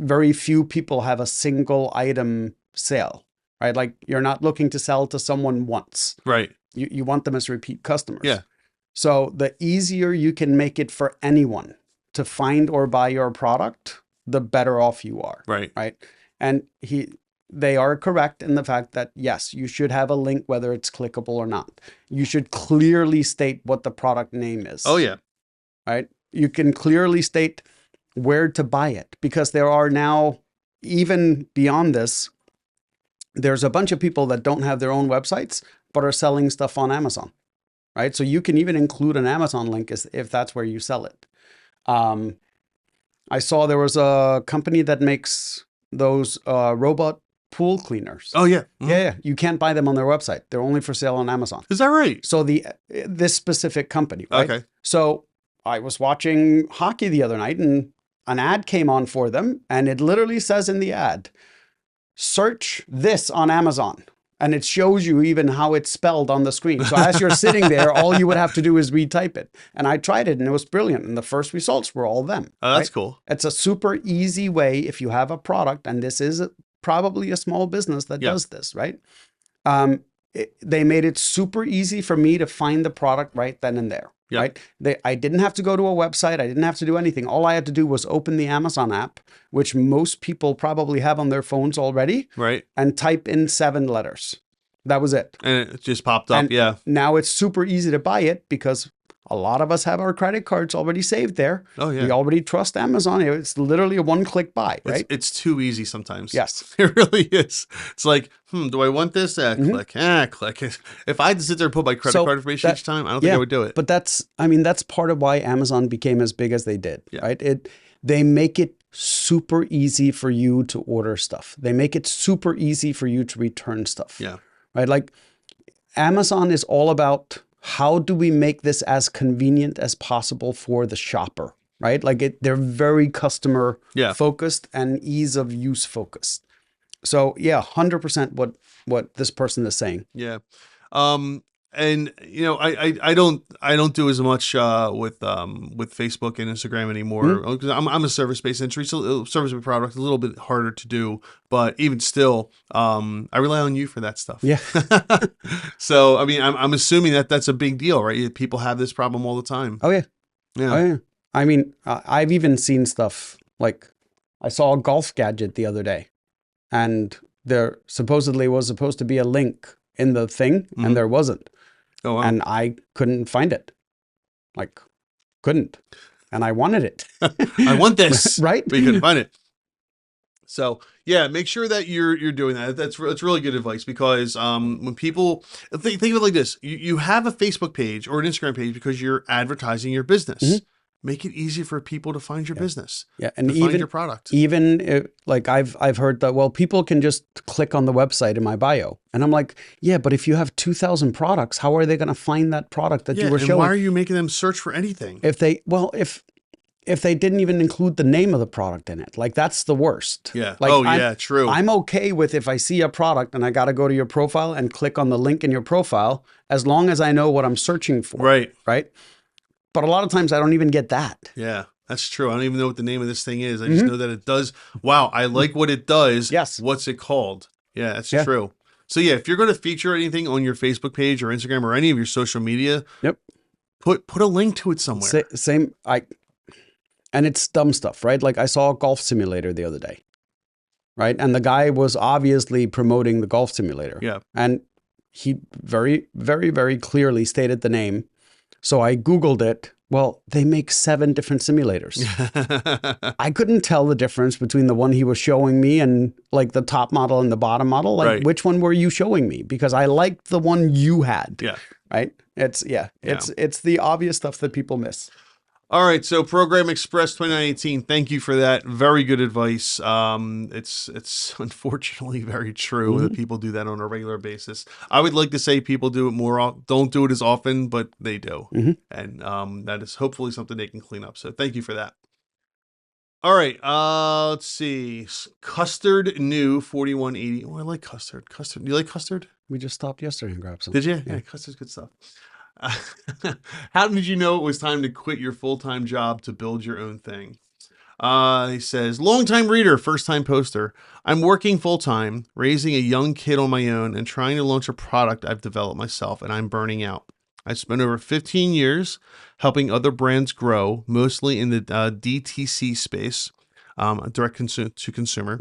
very few people have a single item sale, right? Like, you're not looking to sell to someone once. Right. You want them as repeat customers. Yeah. So the easier you can make it for anyone to find or buy your product, the better off you are. Right. Right. And they are correct in the fact that, yes, you should have a link, whether it's clickable or not. You should clearly state what the product name is. Oh yeah. Right. You can clearly state where to buy it, because there are now, even beyond this, there's a bunch of people that don't have their own websites, but are selling stuff on Amazon. Right. So you can even include an Amazon link if that's where you sell it. I saw there was a company that makes those robot pool cleaners. Oh yeah. Mhm. Yeah. You can't buy them on their website. They're only for sale on Amazon. Is that right? So this specific company, right? Okay. So I was watching hockey the other night, and an ad came on for them, and it literally says in the ad, "Search this on Amazon." And it shows you even how it's spelled on the screen. So as you're sitting there, all you would have to do is retype it. And I tried it, and it was brilliant. And the first results were all them. Oh, that's right? cool. It's a super easy way if you have a product, and this is probably a small business that Yeah. does this, right? They made it super easy for me to find the product right then and there. Yeah. Right? I didn't have to go to a website. I didn't have to do anything. All I had to do was open the Amazon app, which most people probably have on their phones already, Right. and type in 7 letters. That was it. And it just popped up. And yeah. Now it's super easy to buy it, because a lot of us have our credit cards already saved there. Oh yeah. We already trust Amazon. It's literally a one-click buy, right? It's too easy sometimes. Yes. It really is. It's like, do I want this? Mhm. Click. If I had to sit there and put my credit So card information that- each time, I don't think I would do it. But that's part of why Amazon became as big as they did, Yeah. right? They make it super easy for you to order stuff. They make it super easy for you to return stuff. Yeah. Right? Like, Amazon is all about, how do we make this as convenient as possible for the shopper, right? Like, they're very customer Yeah. focused and ease of use focused. So yeah, 100% what this person is saying. Yeah. And I don't do as much with Facebook and Instagram anymore, because I'm a service-based industry, so service-based product a little bit harder to do, but even still, I rely on you for that stuff. Yeah. So I mean, I'm assuming that's a big deal, right? People have this problem all the time. Oh yeah. Yeah. Oh yeah. I mean, I've even seen stuff like, I saw a golf gadget the other day, and there supposedly was supposed to be a link in the thing, Mhm. and there wasn't. Oh wow. And I couldn't find it. Like, couldn't. And I wanted it. I want this, Right? but you couldn't find it. So yeah, make sure that you're doing that. That's really good advice, because when people think of it like this, you have a Facebook page or an Instagram page because you're advertising your business. Mhm. Make it easy for people to find your business. Yeah, and to find your product. Like I've heard that, well, people can just click on the website in my bio, and I'm like, yeah, but if you have 2,000 products, how are they going to find that product that you were showing? Why are you making them search for anything? If they didn't even include the name of the product in it, like that's the worst. Yeah. Like, true. I'm okay with if I see a product and I got to go to your profile and click on the link in your profile, as long as I know what I'm searching for. Right. Right. But a lot of times I don't even get that. Yeah. That's true. I don't even know what the name of this thing is. I just know that it does. Wow, I like what it does. Yes. What's it called? Yeah, that's true. So yeah, if you're going to feature anything on your Facebook page or Instagram or any of your social media, put a link to it somewhere. And it's dumb stuff, right? Like I saw a golf simulator the other day, right? And the guy was obviously promoting the golf simulator. Yeah. And he very, very, very clearly stated the name. So I Googled it. Well, they make 7 different simulators. I couldn't tell the difference between the one he was showing me and like the top model and the bottom model. Like which one were you showing me? Because I liked the one you had. Yeah. Right. It's the obvious stuff that people miss. All right, so Program Express 2918. Thank you for that. Very good advice. It's unfortunately very true that people do that on a regular basis. I would like to say people do it more. Don't do it as often, but they do, and that is hopefully something they can clean up. So thank you for that. All right, let's see. Custard New 4180. Oh, I like custard. Custard. Do you like custard? We just stopped yesterday and grabbed some. Did you? Yeah, custard's good stuff. How did you know it was time to quit your full-time job to build your own thing? He says, long-time reader, first-time poster. I'm working full-time, raising a young kid on my own and trying to launch a product I've developed myself, and I'm burning out. I spent over 15 years helping other brands grow, mostly in the DTC space, direct to consumer.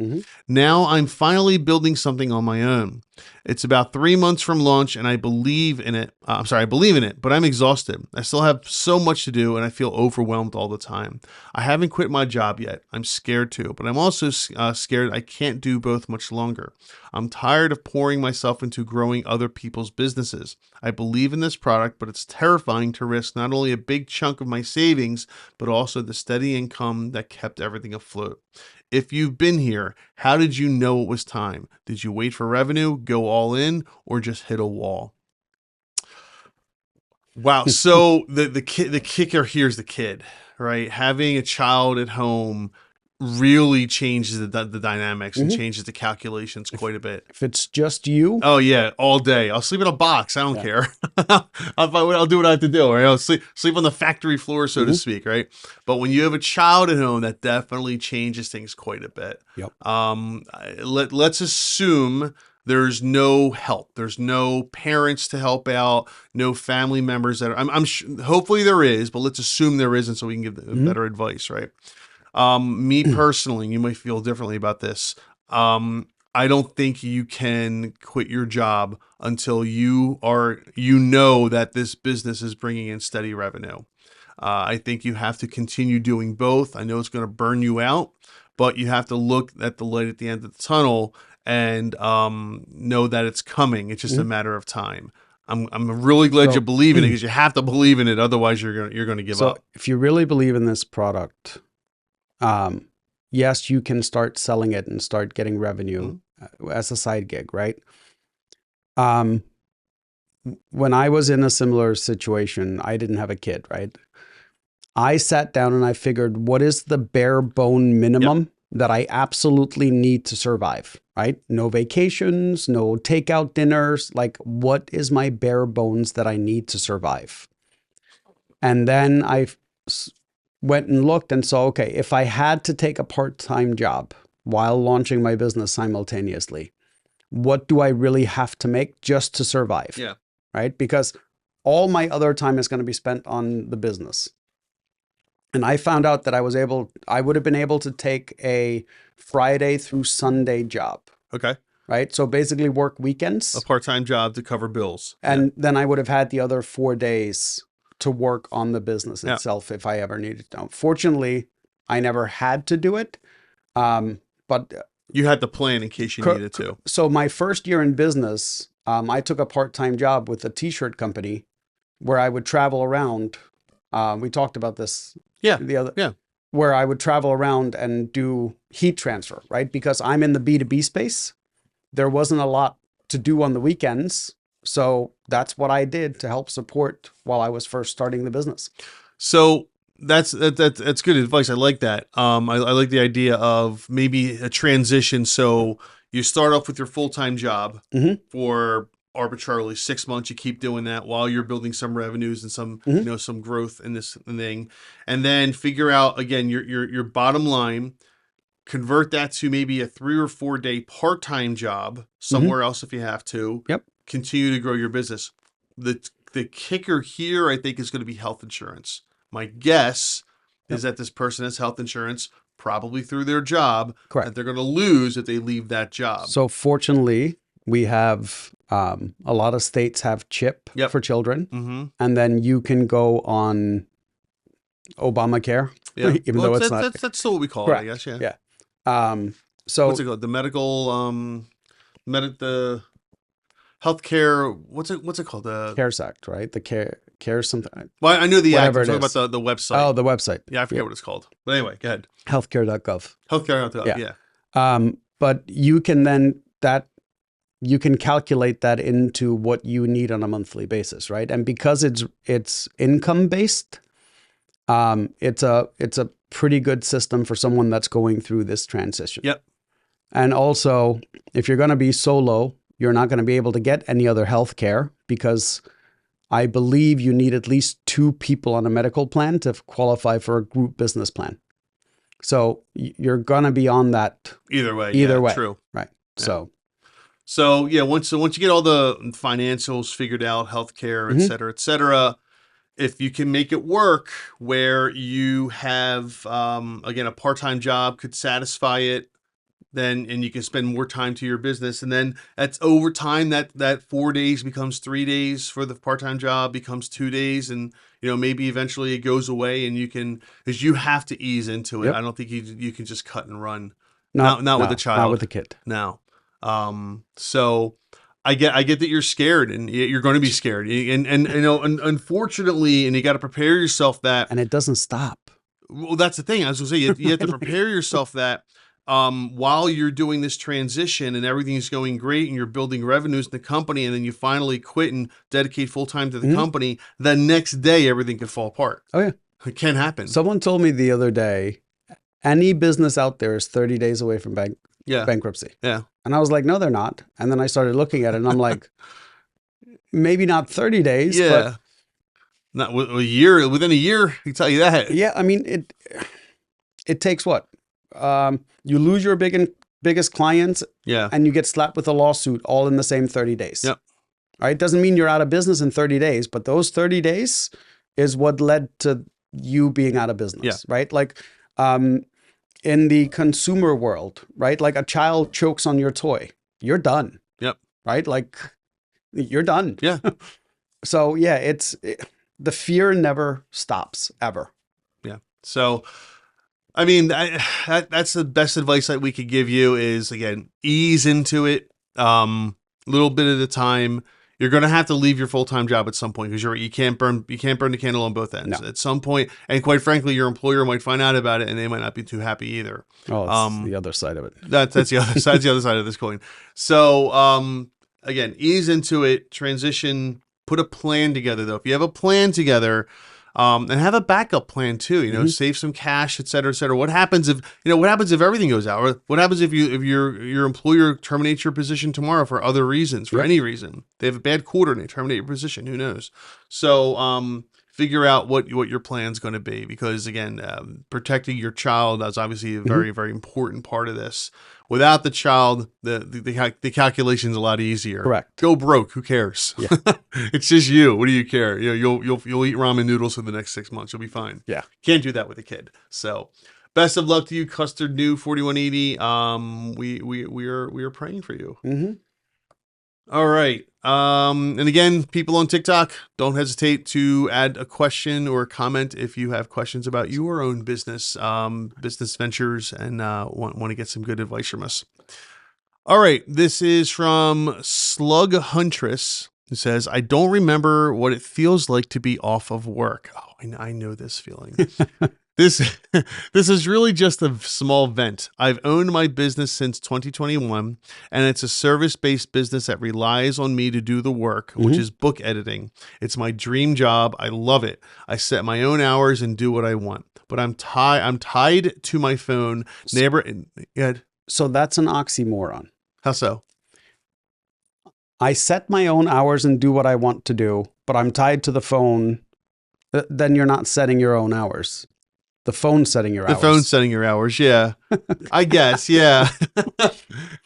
Now I'm finally building something on my own. It's about 3 months from launch, and I believe in it. I believe in it, but I'm exhausted. I still have so much to do, and I feel overwhelmed all the time. I haven't quit my job yet. I'm scared to, but I'm also scared I can't do both much longer. I'm tired of pouring myself into growing other people's businesses. I believe in this product, but it's terrifying to risk not only a big chunk of my savings, but also the steady income that kept everything afloat. If you've been here, how did you know it was time? Did you wait for revenue, go all in, or just hit a wall? Wow. So the kicker here is the kid, right? Having a child at home really changes the dynamics and changes the calculations quite a bit. If it's just you, oh yeah, all day. I'll sleep in a box. I don't care. I'll do what I have to do. Right? I'll sleep on the factory floor, so to speak. Right. But when you have a child at home, that definitely changes things quite a bit. Yep. Let's assume there's no help. There's no parents to help out. No family members that are. I'm sure, hopefully there is, but let's assume there isn't, so we can give better advice. Right. Me personally, you might feel differently about this. I don't think you can quit your job until you know that this business is bringing in steady revenue. I think you have to continue doing both. I know it's going to burn you out, but you have to look at the light at the end of the tunnel and know that it's coming. It's just a matter of time. I'm really glad you believe in it, because you have to believe in it. Otherwise, you're going to give up. If you really believe in this product, yes, you can start selling it and start getting revenue as a side gig, right? When I was in a similar situation, I didn't have a kid, right? I sat down and I figured, what is the bare bone minimum that I absolutely need to survive, right? No vacations, no takeout dinners. Like, what is my bare bones that I need to survive? And then I went and looked and saw, okay, if I had to take a part-time job while launching my business simultaneously, what do I really have to make just to survive? Yeah. Right? Because all my other time is going to be spent on the business. And I found out that I would have been able to take a Friday through Sunday job. Okay. Right? So basically work weekends. A part-time job to cover bills. And then I would have had the other 4 days to work on the business itself if I ever needed to. Fortunately, I never had to do it. But you had to plan in case you needed to. So my first year in business, I took a part-time job with a t-shirt company where I would travel around. We talked about this Yeah. The other, Yeah. where I would travel around and do heat transfer, right? Because I'm in the B2B space. There wasn't a lot to do on the weekends. So that's what I did to help support while I was first starting the business. So that's good advice. I like that. I like the idea of maybe a transition. So you start off with your full-time job Mhm. for arbitrarily 6 months. You keep doing that while you're building some revenues and some Mhm. some growth in this thing, and then figure out again your bottom line. Convert that to maybe a 3 or 4 day part-time job somewhere else if you have to. Yep. Continue to grow your business. The kicker here, I think, is going to be health insurance. My guess is that this person has health insurance probably through their job Correct. that they're going to lose if they leave that job. So fortunately, we have a lot of states have CHIP Yep. for children, Mm-hmm. and then you can go on Obamacare, Yeah. even Well, though it's not. that's still what we call Correct. it, I guess. Yeah. Yeah. So What's it called? The medical the healthcare. What's it called? The CARES Act, right? The care something. Well, I knew the act. Whatever I'm it talking is. about the website. Oh, the website. Yeah, I forget what it's called. But anyway, go ahead. Healthcare.gov. Healthcare. Yeah. Yeah. But you can then you can calculate that into what you need on a monthly basis, right? And because it's income based, it's a pretty good system for someone that's going through this transition. Yep. And also, if you're going to be solo, you're not going to be able to get any other health care because I believe you need at least 2 people on a medical plan to qualify for a group business plan. So you're going to be on that Either way. either Yeah, way. True. Right. Yeah. So yeah, once you get all the financials figured out, healthcare, et cetera, if you can make it work where you have again a part-time job could satisfy it, then and you can spend more time to your business, and then that's over time that 4 days becomes 3 days for the part-time job becomes 2 days, and maybe eventually it goes away, and you can because you have to ease into it. Yep. I don't think you can just cut and run. Not With a child. Not with a kid. No. So I get that you're scared and you're going to be scared and unfortunately, and you got to prepare yourself that. And it doesn't stop. Well, that's the thing. I was going to say, you have to prepare yourself that while you're doing this transition and everything's going great and you're building revenues in the company, and then you finally quit and dedicate full time to the company, the next day, everything could fall apart. Oh yeah. It can happen. Someone told me the other day, any business out there is 30 days away from bankruptcy. Yeah. And I was like, no, they're not. And then I started looking at it and I'm like, maybe not 30 days, but not a year. Within a year, I can tell you that. Yeah, I mean, it takes what? You lose your biggest clients, and you get slapped with a lawsuit all in the same 30 days. Yep. Right? It doesn't mean you're out of business in 30 days, but those 30 days is what led to you being out of business, right? Like in the consumer world, right? Like a child chokes on your toy, you're done. Yep. Right? Like you're done. Yeah. So yeah, the fear never stops ever. Yeah. So, I mean, that's the best advice that we could give you is, again, ease into it a little bit at a time. You're going to have to leave your full-time job at some point because you can't burn the candle on both ends at some point. And quite frankly, your employer might find out about it and they might not be too happy either. Oh, it's the other side of it. That's the other side. The other side of this coin. So, again, ease into it, transition, put a plan together though. If you have a plan together, and have a backup plan too, save some cash, et cetera, et cetera. What happens if everything goes out? Or what happens if your employer terminates your position tomorrow for other reasons, for any reason? They have a bad quarter and they terminate your position. Who knows? So, figure out what your plan's going to be, because again, protecting your child is obviously a very, very important part of this. Without the child, the calculation's a lot easier. Correct. Go broke. Who cares? Yeah. It's just you. What do you care? You'll eat ramen noodles for the next 6 months. You'll be fine. Yeah. Can't do that with a kid. So, best of luck to you, Custard New 4180. We are praying for you. Mm-hmm. All right. And again, people on TikTok, don't hesitate to add a question or a comment if you have questions about your own business, business ventures, and want to get some good advice from us. All right. This is from Slug Huntress, who says, I don't remember what it feels like to be off of work. Oh, I know this feeling. This this is really just a small vent. I've owned my business since 2021, and it's a service-based business that relies on me to do the work, which is book editing. It's my dream job. I love it. I set my own hours and do what I want. But I'm tied to my phone. Neighbor, yeah. So that's an oxymoron. How so? I set my own hours and do what I want to do, but I'm tied to the phone. Then you're not setting your own hours. The phone's setting your hours. The phone's setting your hours, yeah. I guess, yeah.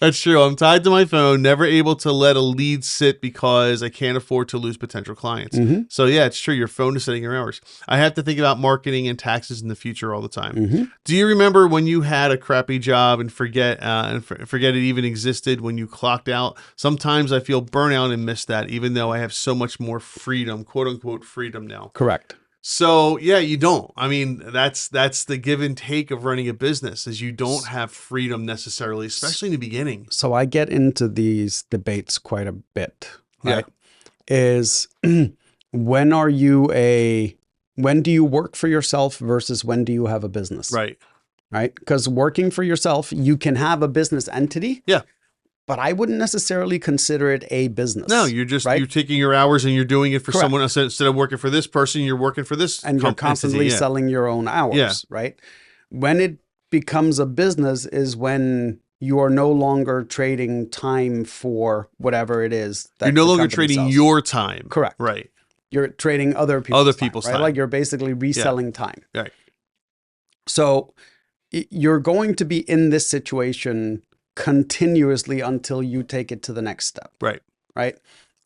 That's true. I'm tied to my phone, never able to let a lead sit because I can't afford to lose potential clients. So yeah, it's true. Your phone is setting your hours. I have to think about marketing and taxes in the future all the time. Do you remember when you had a crappy job and forget it even existed when you clocked out? Sometimes I feel burnout and miss that, even though I have so much more freedom, quote unquote freedom now. Correct. So yeah, you don't. I mean, that's the give and take of running a business, is you don't have freedom necessarily, especially in the beginning. So I get into these debates quite a bit, right? Yeah. Is when do you work for yourself versus when do you have a business? Right. Right? Because working for yourself, you can have a business entity. Yeah. But I wouldn't necessarily consider it a business. No, you're just, right? you're taking your hours and you're doing it for Correct. someone else. Instead of working for this person, you're working for this and you're constantly entity. Yeah. selling your own hours, Yeah. right? When it becomes a business is when you are no longer trading time for whatever it is that You're no the longer company trading sells. your time. Correct. Right. You're trading other people's time, right? time. Like you're basically reselling time. Right. So you're going to be in this situation continuously until you take it to the next step. Right. Right.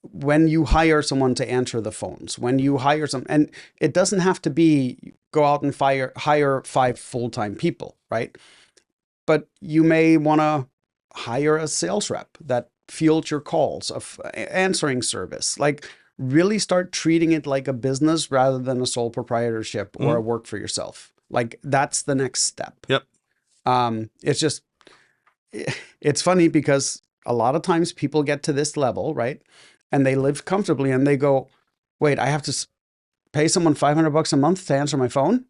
When you hire someone to answer the phones, when you hire and it doesn't have to be go out and hire 5 full-time people, right? But you may want to hire a sales rep that fields your calls, of answering service. Like really start treating it like a business rather than a sole proprietorship or a work for yourself. Like that's the next step. Yep. It's funny because a lot of times people get to this level, right? And they live comfortably and they go, wait, I have to pay someone $500 a month to answer my phone?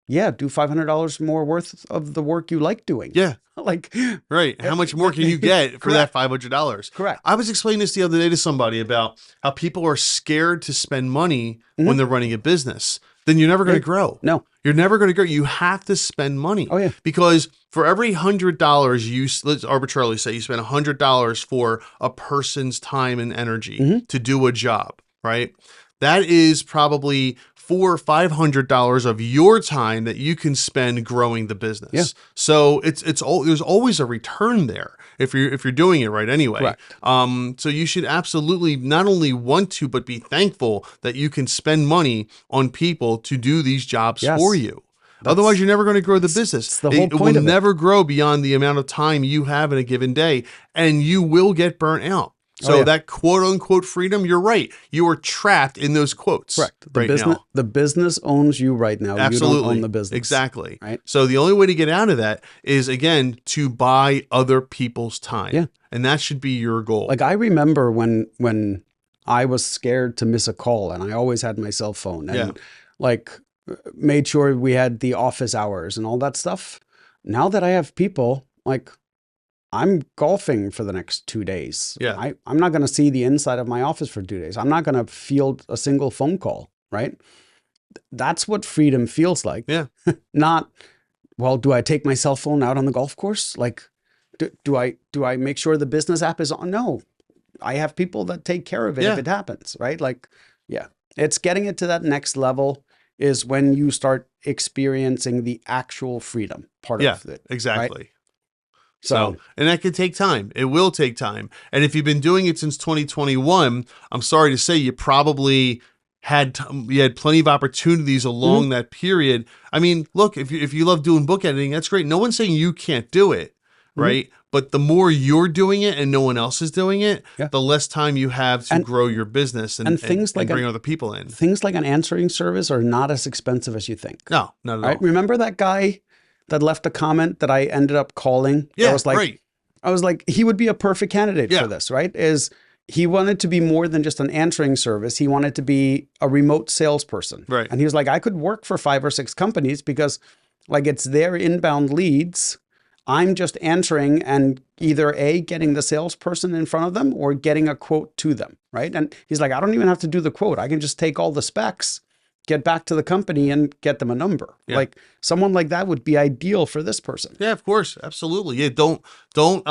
Yeah, do $500 more worth of the work you like doing. Yeah. Like, right. How much more can you get for that $500? Correct. I was explaining this the other day to somebody about how people are scared to spend money when they're running a business. Then you're never going to grow. No. You're never going to grow. You have to spend money. Oh, yeah. Because for every $100 let's arbitrarily say you spend $100 for a person's time and energy to do a job, right? That is probably $400 or $500 of your time that you can spend growing the business. Yeah. So there's always a return there if you're doing it right anyway. Correct. So you should absolutely not only want to, but be thankful that you can spend money on people to do these jobs for you. Otherwise, you're never going to grow the business. The whole point will of it. never grow beyond the amount of time you have in a given day, and you will get burnt out. So that quote unquote freedom, you're right. You are trapped in those quotes. Correct. Now. The business owns you right now. Absolutely. You don't own the business. Exactly. Right. So the only way to get out of that is, again, to buy other people's time. Yeah. And that should be your goal. Like I remember when I was scared to miss a call and I always had my cell phone and like made sure we had the office hours and all that stuff. Now that I have people, like I'm golfing for the next 2 days. Yeah. I'm not going to see the inside of my office for 2 days. I'm not going to field a single phone call, right? That's what freedom feels like. Yeah. Not, well, do I take my cell phone out on the golf course? Like, do I make sure the business app is on? No, I have people that take care of it if it happens, right? Like, yeah, it's getting it to that next level is when you start experiencing the actual freedom part of it. Exactly. Right? So, and that could take time. It will take time. And if you've been doing it since 2021, I'm sorry to say you probably had plenty of opportunities along that period. I mean, look, if you love doing book editing, that's great. No one's saying you can't do it, right? But the more you're doing it and no one else is doing it, the less time you have to grow your business and bring other people in. Things like an answering service are not as expensive as you think. No, not at all. Remember that guy that left a comment that I ended up calling? Yeah, I was like, right. I was like, he would be a perfect candidate for this, right? Is he wanted to be more than just an answering service. He wanted to be a remote salesperson. Right. And he was like, I could work for 5 or 6 companies because like it's their inbound leads. I'm just answering and either getting the salesperson in front of them or getting a quote to them. Right. And he's like, I don't even have to do the quote. I can just take all the specs, get back to the company and get them a number. Yeah. Like someone like that would be ideal for this person. Yeah, of course. Absolutely. Yeah. Don't, what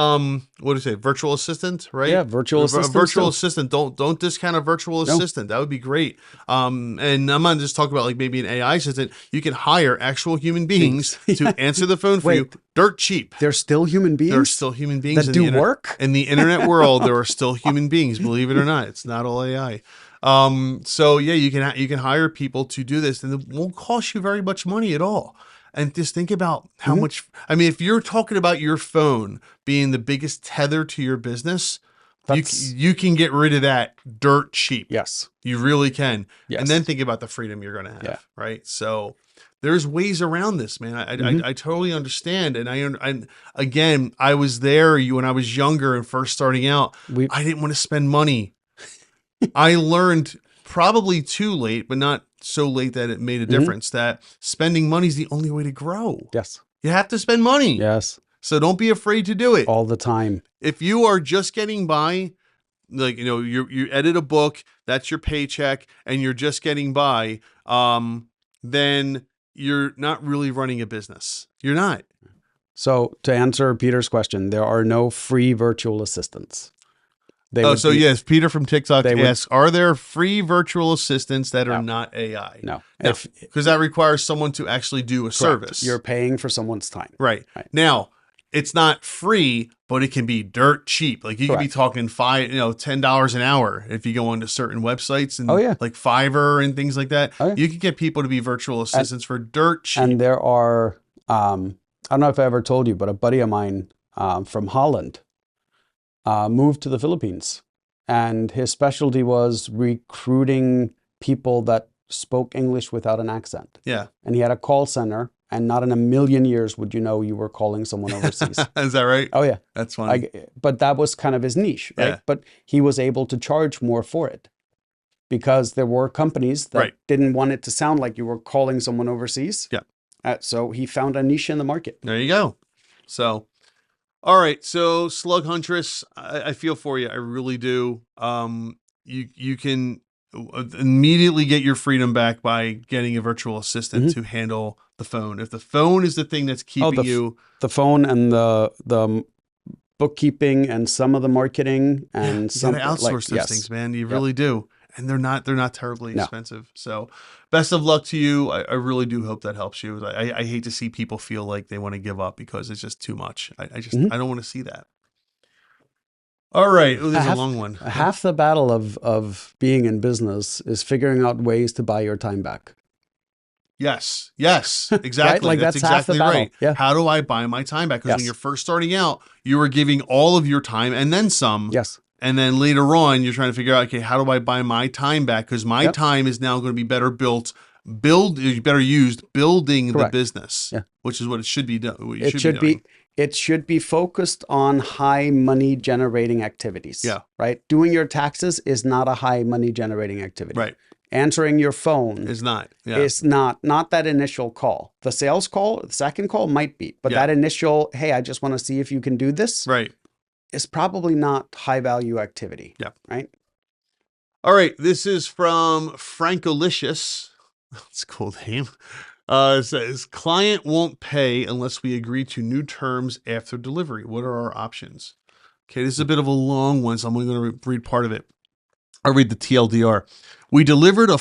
do you say? Virtual assistant, right? Yeah. Virtual assistant. Virtual assistant. Don't discount a virtual assistant. That would be great. And I'm not just talking about like maybe an AI assistant. You can hire actual human beings to answer the phone for you dirt cheap. They're still human beings? They're still human beings that do work? In the internet world, there are still human beings, believe it or not. It's not all AI. So yeah, you can hire people to do this and it won't cost you very much money at all. And just think about how much, I mean, if you're talking about your phone being the biggest tether to your business, you can get rid of that dirt cheap. Yes. You really can. Yes. And then think about the freedom you're going to have, right? So there's ways around this, man. I totally understand. And again, I was there when I was younger and first starting out. I didn't want to spend money. I learned probably too late, but not so late that it made a difference, that spending money is the only way to grow. Yes. You have to spend money. Yes. So don't be afraid to do it. All the time. If you are just getting by, like, you know, you edit a book, that's your paycheck, and you're just getting by, then you're not really running a business. You're not. So to answer Peter's question, there are no free virtual assistants. Yes, Peter from TikTok asks, are there free virtual assistants that are not AI? No. Because that requires someone to actually do a service. You're paying for someone's time. Right. Now, it's not free, but it can be dirt cheap. Like you can be talking $10 an hour if you go onto certain websites and like Fiverr and things like that. You can get people to be virtual assistants for dirt cheap. And there are, I don't know if I ever told you, but a buddy of mine from Holland moved to the Philippines, and his specialty was recruiting people that spoke English without an accent. Yeah. And he had a call center, and not in a million years would you know you were calling someone overseas. Is that right? Oh, yeah. That's funny. But that was kind of his niche, right? Yeah. But he was able to charge more for it because there were companies that didn't want it to sound like you were calling someone overseas. Yeah. So he found a niche in the market. There you go. So, all right. So Slug Huntress, I feel for you. I really do. You can immediately get your freedom back by getting a virtual assistant to handle the phone. If the phone is the thing that's keeping you, the phone and the bookkeeping and some of the marketing and some outsource those things, man. You really do. And they're not terribly expensive. So best of luck to you. I really do hope that helps you. I hate to see people feel like they want to give up because it's just too much. I don't want to see that. All right. Oh, this is a long one. Half the battle of being in business is figuring out ways to buy your time back. Yes, exactly. Like that's exactly right. Yeah. How do I buy my time back? Because when you're first starting out, you were giving all of your time and then some. Yes. And then later on, you're trying to figure out, okay, how do I buy my time back? Because my time is now going to be better better used building the business, which is what it should be done. It should be focused on high money generating activities. Yeah. Right. Doing your taxes is not a high money generating activity. Right. Answering your phone is not. Yeah. It's not that initial call. The sales call, the second call might be, but that initial, hey, I just want to see if you can do this. Right. Is probably not high value activity. Yeah. Right. All right. This is from Frankolicious. That's a cool name. It says, client won't pay unless we agree to new terms after delivery. What are our options? Okay, this is a bit of a long one, so I'm only going to read part of it. I'll read the TLDR. We delivered a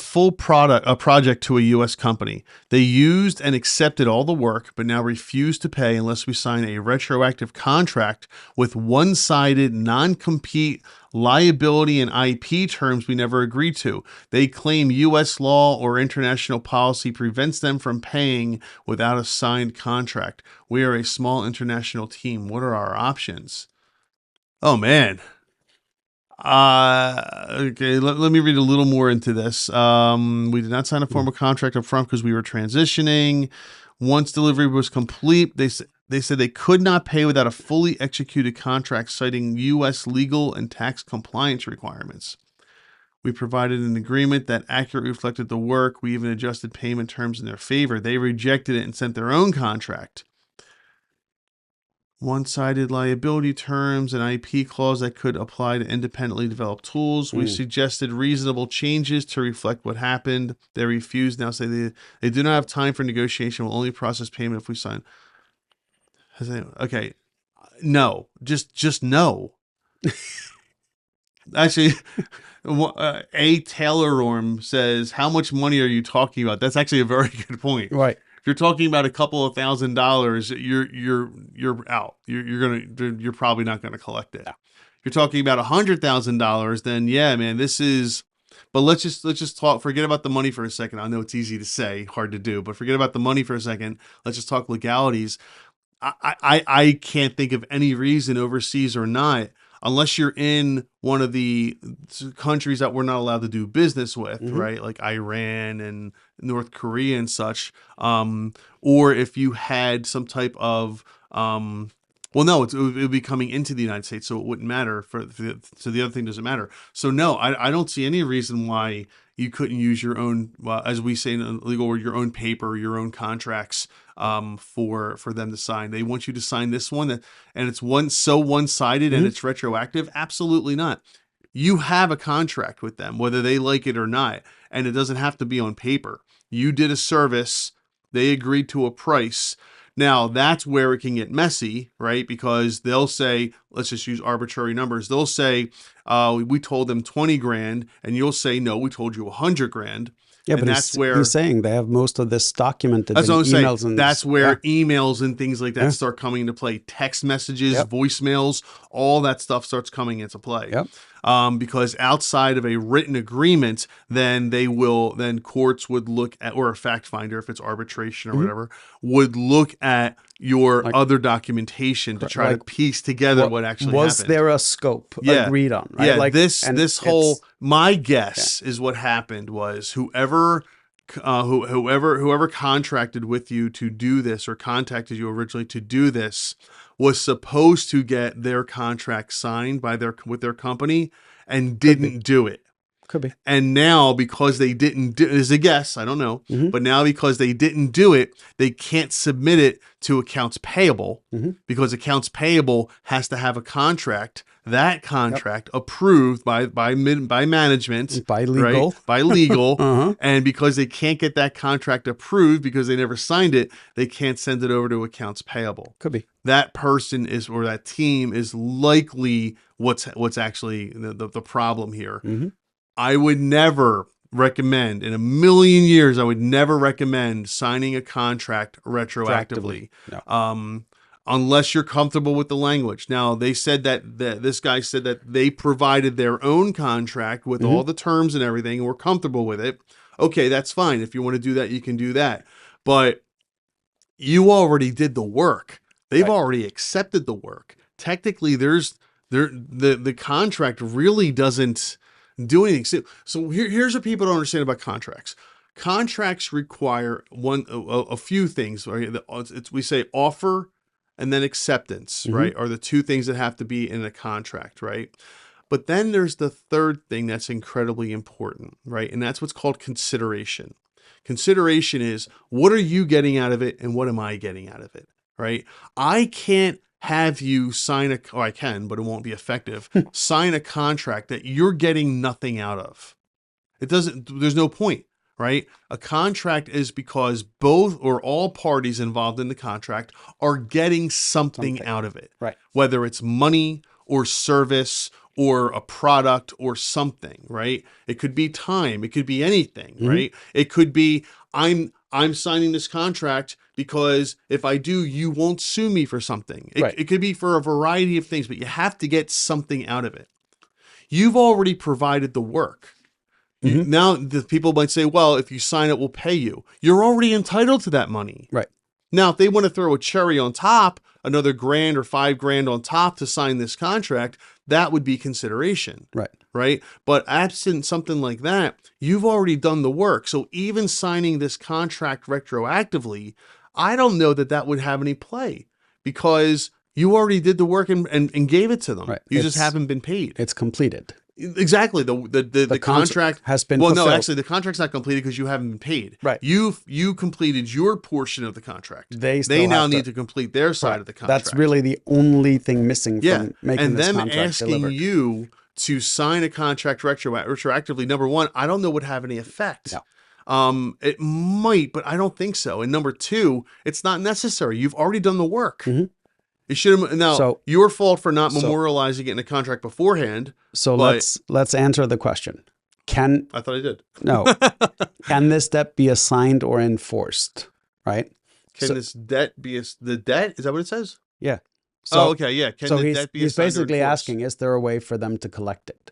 project to a U.S. company. They used and accepted all the work, but now refuse to pay unless we sign a retroactive contract with one-sided non-compete liability and IP terms we never agreed to. They claim U.S. law or international policy prevents them from paying without a signed contract. We are a small international team. What are our options? Oh, man. Okay, let me read a little more into this. We did not sign a formal contract up front because we were transitioning. Once delivery was complete, they they said they could not pay without a fully executed contract citing U.S. legal and tax compliance requirements. We provided an agreement that accurately reflected the work. We even adjusted payment terms in their favor. They rejected it and sent their own contract. One-sided liability terms, an IP clause that could apply to independently developed tools. We suggested reasonable changes to reflect what happened. They refused. Now say they do not have time for negotiation. We'll only process payment if we sign. Okay, no, just no. Actually, A. Taylor says, "How much money are you talking about?" That's actually a very good point. Right. If you're talking about a couple of $1,000s, you're out. You're probably not gonna collect it. Yeah. If you're talking about $100,000, then yeah, man, this is. But let's just talk. Forget about the money for a second. I know it's easy to say, hard to do, but forget about the money for a second. Let's just talk legalities. I can't think of any reason, overseas or not, unless you're in one of the countries that we're not allowed to do business with, right? Like Iran and North Korea and such. Or if you had some type of, well, no, it would be coming into the United States, so it wouldn't matter. So the other thing doesn't matter. So no, I don't see any reason why you couldn't use your own, as we say in legal word, your own paper, your own contracts for them to sign. They want you to sign this one, and it's one-sided and it's retroactive. Absolutely not. You have a contract with them, whether they like it or not, and it doesn't have to be on paper. You did a service. They agreed to a price. Now, that's where it can get messy, right? Because they'll say, let's just use arbitrary numbers. They'll say, we told them 20 grand, and you'll say, no, we told you 100 grand. Yeah, and but that's where he's saying they have most of this documented that's in what I'm emails. saying. And that's where emails and things like that start coming into play. Text messages, voicemails, all that stuff starts coming into play. Yep. Because outside of a written agreement, then courts would look at, or a fact finder, if it's arbitration or whatever, would look at your other documentation to try to piece together what actually happened. Was there a scope agreed on? Right? Yeah, this whole, my guess is what happened was whoever contracted with you to do this or contacted you originally to do this was supposed to get their contract signed with their company and didn't do it. Could be. And now, because they didn't do it, is a guess, I don't know, but now because they didn't do it, they can't submit it to accounts payable because accounts payable has to have a contract. That contract approved by management, by legal, right? By legal, and because they can't get that contract approved because they never signed it, they can't send it over to accounts payable. Could be. That person is, or that team is likely what's actually the problem here. I would never recommend, in a million years, I would never recommend signing a contract retroactively. No. Unless you're comfortable with the language. Now, they said that this guy said that they provided their own contract with all the terms and everything and were comfortable with it. Okay, that's fine. If you want to do that, you can do that. But you already did the work. They've already accepted the work. Technically, the contract really doesn't do anything. So here's what people don't understand about contracts. Contracts require a few things. Right? We say offer and then acceptance, right? Are the two things that have to be in a contract, right? But then there's the third thing that's incredibly important, right? And that's what's called consideration. Consideration is, what are you getting out of it and what am I getting out of it, right? I can't have you sign I can, but it won't be effective, sign a contract that you're getting nothing out of. There's no point, right? A contract is because both or all parties involved in the contract are getting something out of it, right? Whether it's money or service or a product or something, right? It could be time. It could be anything, right? It could be, I'm signing this contract because if I do, you won't sue me for something. It could be for a variety of things, but you have to get something out of it. You've already provided the work. Now, the people might say, well, if you sign it, we'll pay you. You're already entitled to that money. Right. Now, if they want to throw a cherry on top, another $1,000 or $5,000 on top to sign this contract, that would be consideration. Right. Right. But absent something like that, you've already done the work. So even signing this contract retroactively, I don't know that would have any play because you already did the work and gave it to them. Right. You just haven't been paid. It's completed. Exactly. The contract has been well, fulfilled. no, actually the contract's not completed because you haven't been paid. Right. You completed your portion of the contract. They now need to complete their side of the contract. That's really the only thing missing from making and this them contract asking delivered. you to sign a contract retroactively. Number one, I don't know would have any effect. No. It might, but I don't think so. And number two, it's not necessary. You've already done the work. Mm-hmm. It should have. Now, So- your fault for not memorializing it in a contract beforehand. So but- let's answer the question. Can I thought I did. no. Can this debt be assigned or enforced? Right? Can this debt be the debt? Is that what it says? Yeah. So, okay, yeah. Can so the debt be he's assigned or basically enforced? asking, is there a way for them to collect it?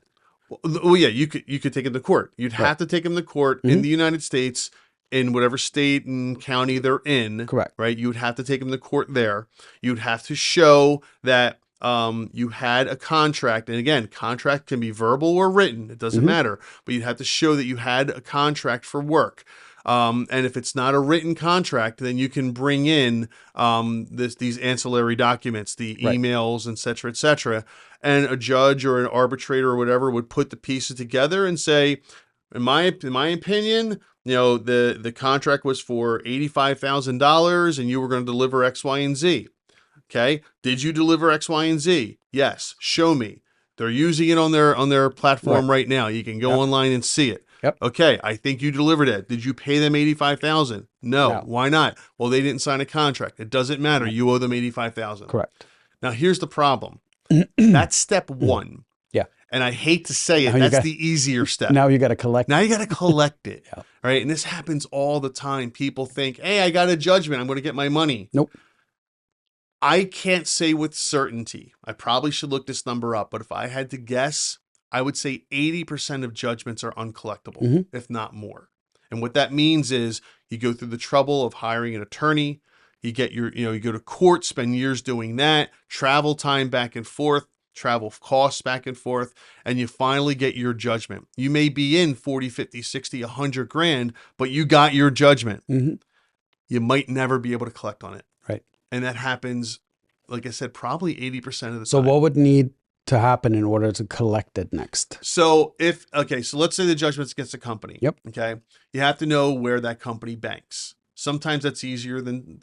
Well, yeah, you could take him to court. You'd have to take him to court in the United States, in whatever state and county they're in. Correct. Right? You would have to take him to court there. You'd have to show that you had a contract. And again, contract can be verbal or written. It doesn't matter. But you'd have to show that you had a contract for work. And if it's not a written contract, then you can bring in these ancillary documents, the emails, et cetera, and a judge or an arbitrator or whatever would put the pieces together and say, in my opinion, the contract was for $85,000 and you were going to deliver X, Y, and Z. Okay, did you deliver X, Y, and Z? Yes. Show me. They're using it on their platform right now. You can go online and see it. Yep. Okay, I think you delivered it. Did you pay them $85,000? No. Why not? Well, they didn't sign a contract. It doesn't matter. You owe them $85,000. Correct. Now, here's the problem. That's step one. Yeah. And I hate to say it, that's the easier step. Now you got to collect. Now you got to collect it. Right? And this happens all the time. People think, hey, I got a judgment. I'm going to get my money. Nope. I can't say with certainty. I probably should look this number up, but if I had to guess, I would say 80% of judgments are uncollectible, if not more. And what that means is you go through the trouble of hiring an attorney, you get you go to court, spend years doing that, travel time back and forth, travel costs back and forth, and you finally get your judgment. You may be in 40, 50, 60, 100 grand, but you got your judgment. You might never be able to collect on it. Right. And that happens, like I said, probably 80% of the time. So what would need to happen in order to collect it next? So so let's say the judgment's against a company. Yep. Okay. You have to know where that company banks. Sometimes that's easier than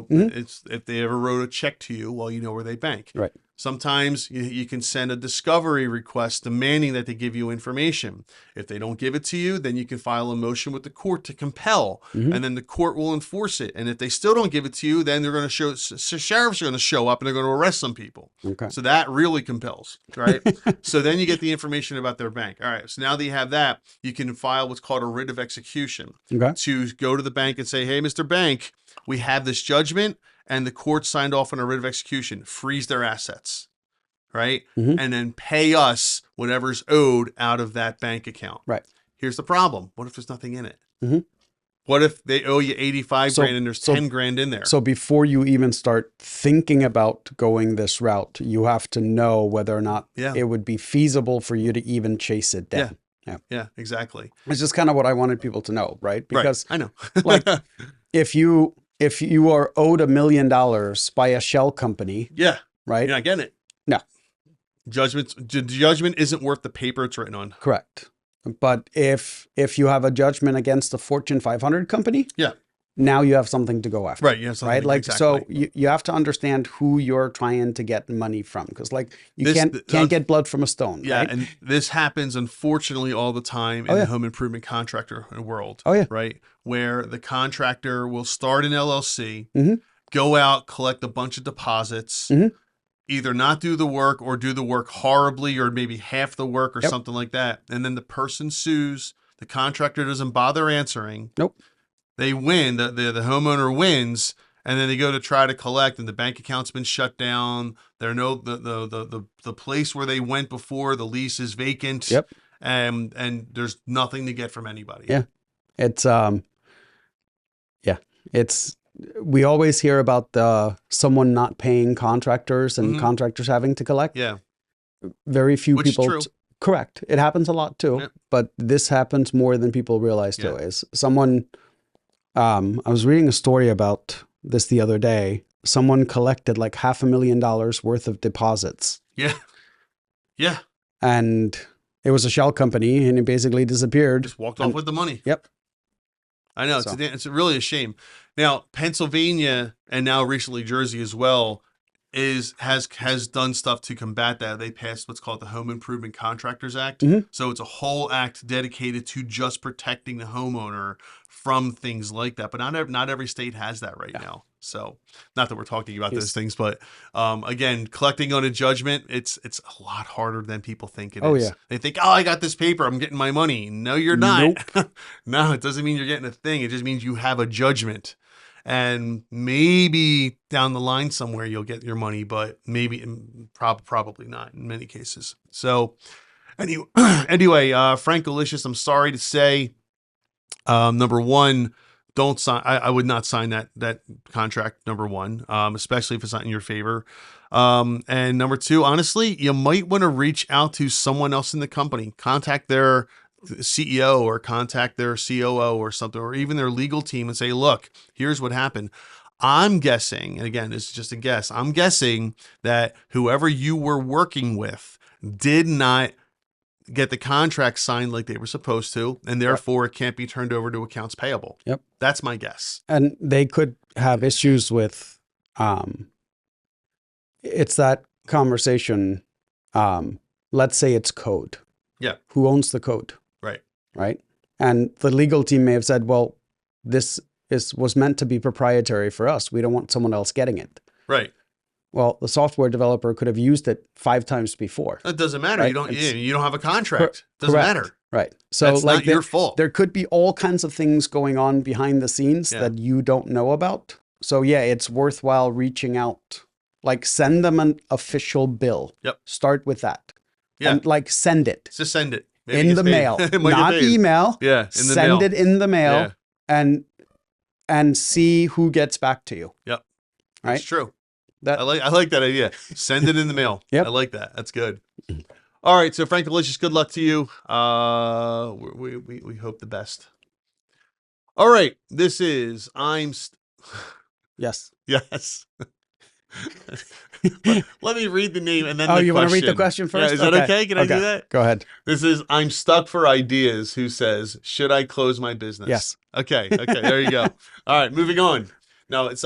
it's if they ever wrote a check to you, well, you know where they bank. Right. Sometimes you can send a discovery request demanding that they give you information. If they don't give it to you, then you can file a motion with the court to compel, and then the court will enforce it. And if they still don't give it to you, then they're going to sheriffs are going to show up and they're going to arrest some people. Okay. So that really compels, right? So then you get the information about their bank. All right. So now that you have that, you can file what's called a writ of execution to go to the bank and say, hey, Mr. Bank, we have this judgment. And the court signed off on a writ of execution, freeze their assets, right? And then pay us whatever's owed out of that bank account. Right. Here's the problem. What if there's nothing in it? What if they owe you 85 grand and there's 10 grand in there? So before you even start thinking about going this route, you have to know whether or not it would be feasible for you to even chase it down. Yeah, exactly. It's just kind of what I wanted people to know, right? Because I know. like if you are owed $1 million by a shell company, right? You're not getting it. No. Judgment isn't worth the paper it's written on. Correct. But if you have a judgment against a Fortune 500 company, now you have something to go after. Right. You have something, right. Like, exactly. so you have to understand who you're trying to get money from. Because like you can't get blood from a stone. Yeah. Right? And this happens, unfortunately, all the time in the home improvement contractor world. Oh, yeah. Right. Where the contractor will start an LLC, go out, collect a bunch of deposits, either not do the work or do the work horribly or maybe half the work or something like that. And then the person sues. The contractor doesn't bother answering. Nope. They win, the homeowner wins, and then they go to try to collect, and the bank account's been shut down. The place where they went before, the lease is vacant. Yep. And there's nothing to get from anybody. Yeah. It's we always hear about someone not paying contractors and contractors having to collect. Yeah. Very few Which people. is true. Correct. It happens a lot too, but this happens more than people realize too. Is someone, I was reading a story about this the other day. someone collected like $500,000 worth of deposits. Yeah. Yeah. And it was a shell company, and it basically disappeared. Just walked off with the money. Yep. I know. So. It's really a shame. Now, Pennsylvania and now recently Jersey as well has done stuff to combat that. They passed what's called the Home Improvement Contractors Act. Mhm. So it's a whole act dedicated to just protecting the homeowner from things like that. But not every state has that right now. So not that we're talking about those things, but again, collecting on a judgment, it's a lot harder than people think it is. Oh, yeah. They think, oh, I got this paper, I'm getting my money. No, you're not. Nope. No, it doesn't mean you're getting a thing. It just means you have a judgment. And maybe down the line somewhere you'll get your money, but maybe probably not in many cases. So anyway, Frank Delicious, I'm sorry to say, number one, don't sign. I would not sign that contract. Number one, especially if it's not in your favor. And number two, honestly, you might want to reach out to someone else in the company, contact their CEO or contact their COO or something, or even their legal team and say, look, here's what happened. I'm guessing, and again, this is just a guess, I'm guessing that whoever you were working with did not get the contract signed like they were supposed to, and therefore it can't be turned over to accounts payable. Yep. That's my guess. And they could have issues with, it's that conversation. Let's say it's code. Yeah. Who owns the code? Right. Right. And the legal team may have said, well, this was meant to be proprietary for us. We don't want someone else getting it. Right. Well, the software developer could have used it 5 times before. It doesn't matter. Right? You don't have a contract. Doesn't Correct. matter. Right. So that's like not your fault. There could be all kinds of things going on behind the scenes that you don't know about. So yeah, it's worthwhile reaching out. Like send them an official bill. Yep. Start with that. Yeah. And like send it. Just send it. In the mail. Not email. Yeah. In the send mail. it in the mail and see who gets back to you. Yep. Right. That's true. That I like that idea. Send it in the mail. Yep. I like that. That's good. All right. So Frank Delicious, good luck to you. We hope the best. All right. This is Yes. Yes. Let me read the name and then you want to read the question first? Yeah, is that okay? Can I do that? Go ahead. This is I'm Stuck for Ideas, who says, should I close my business? Yes. Okay. There you go. All right, moving on. Now it's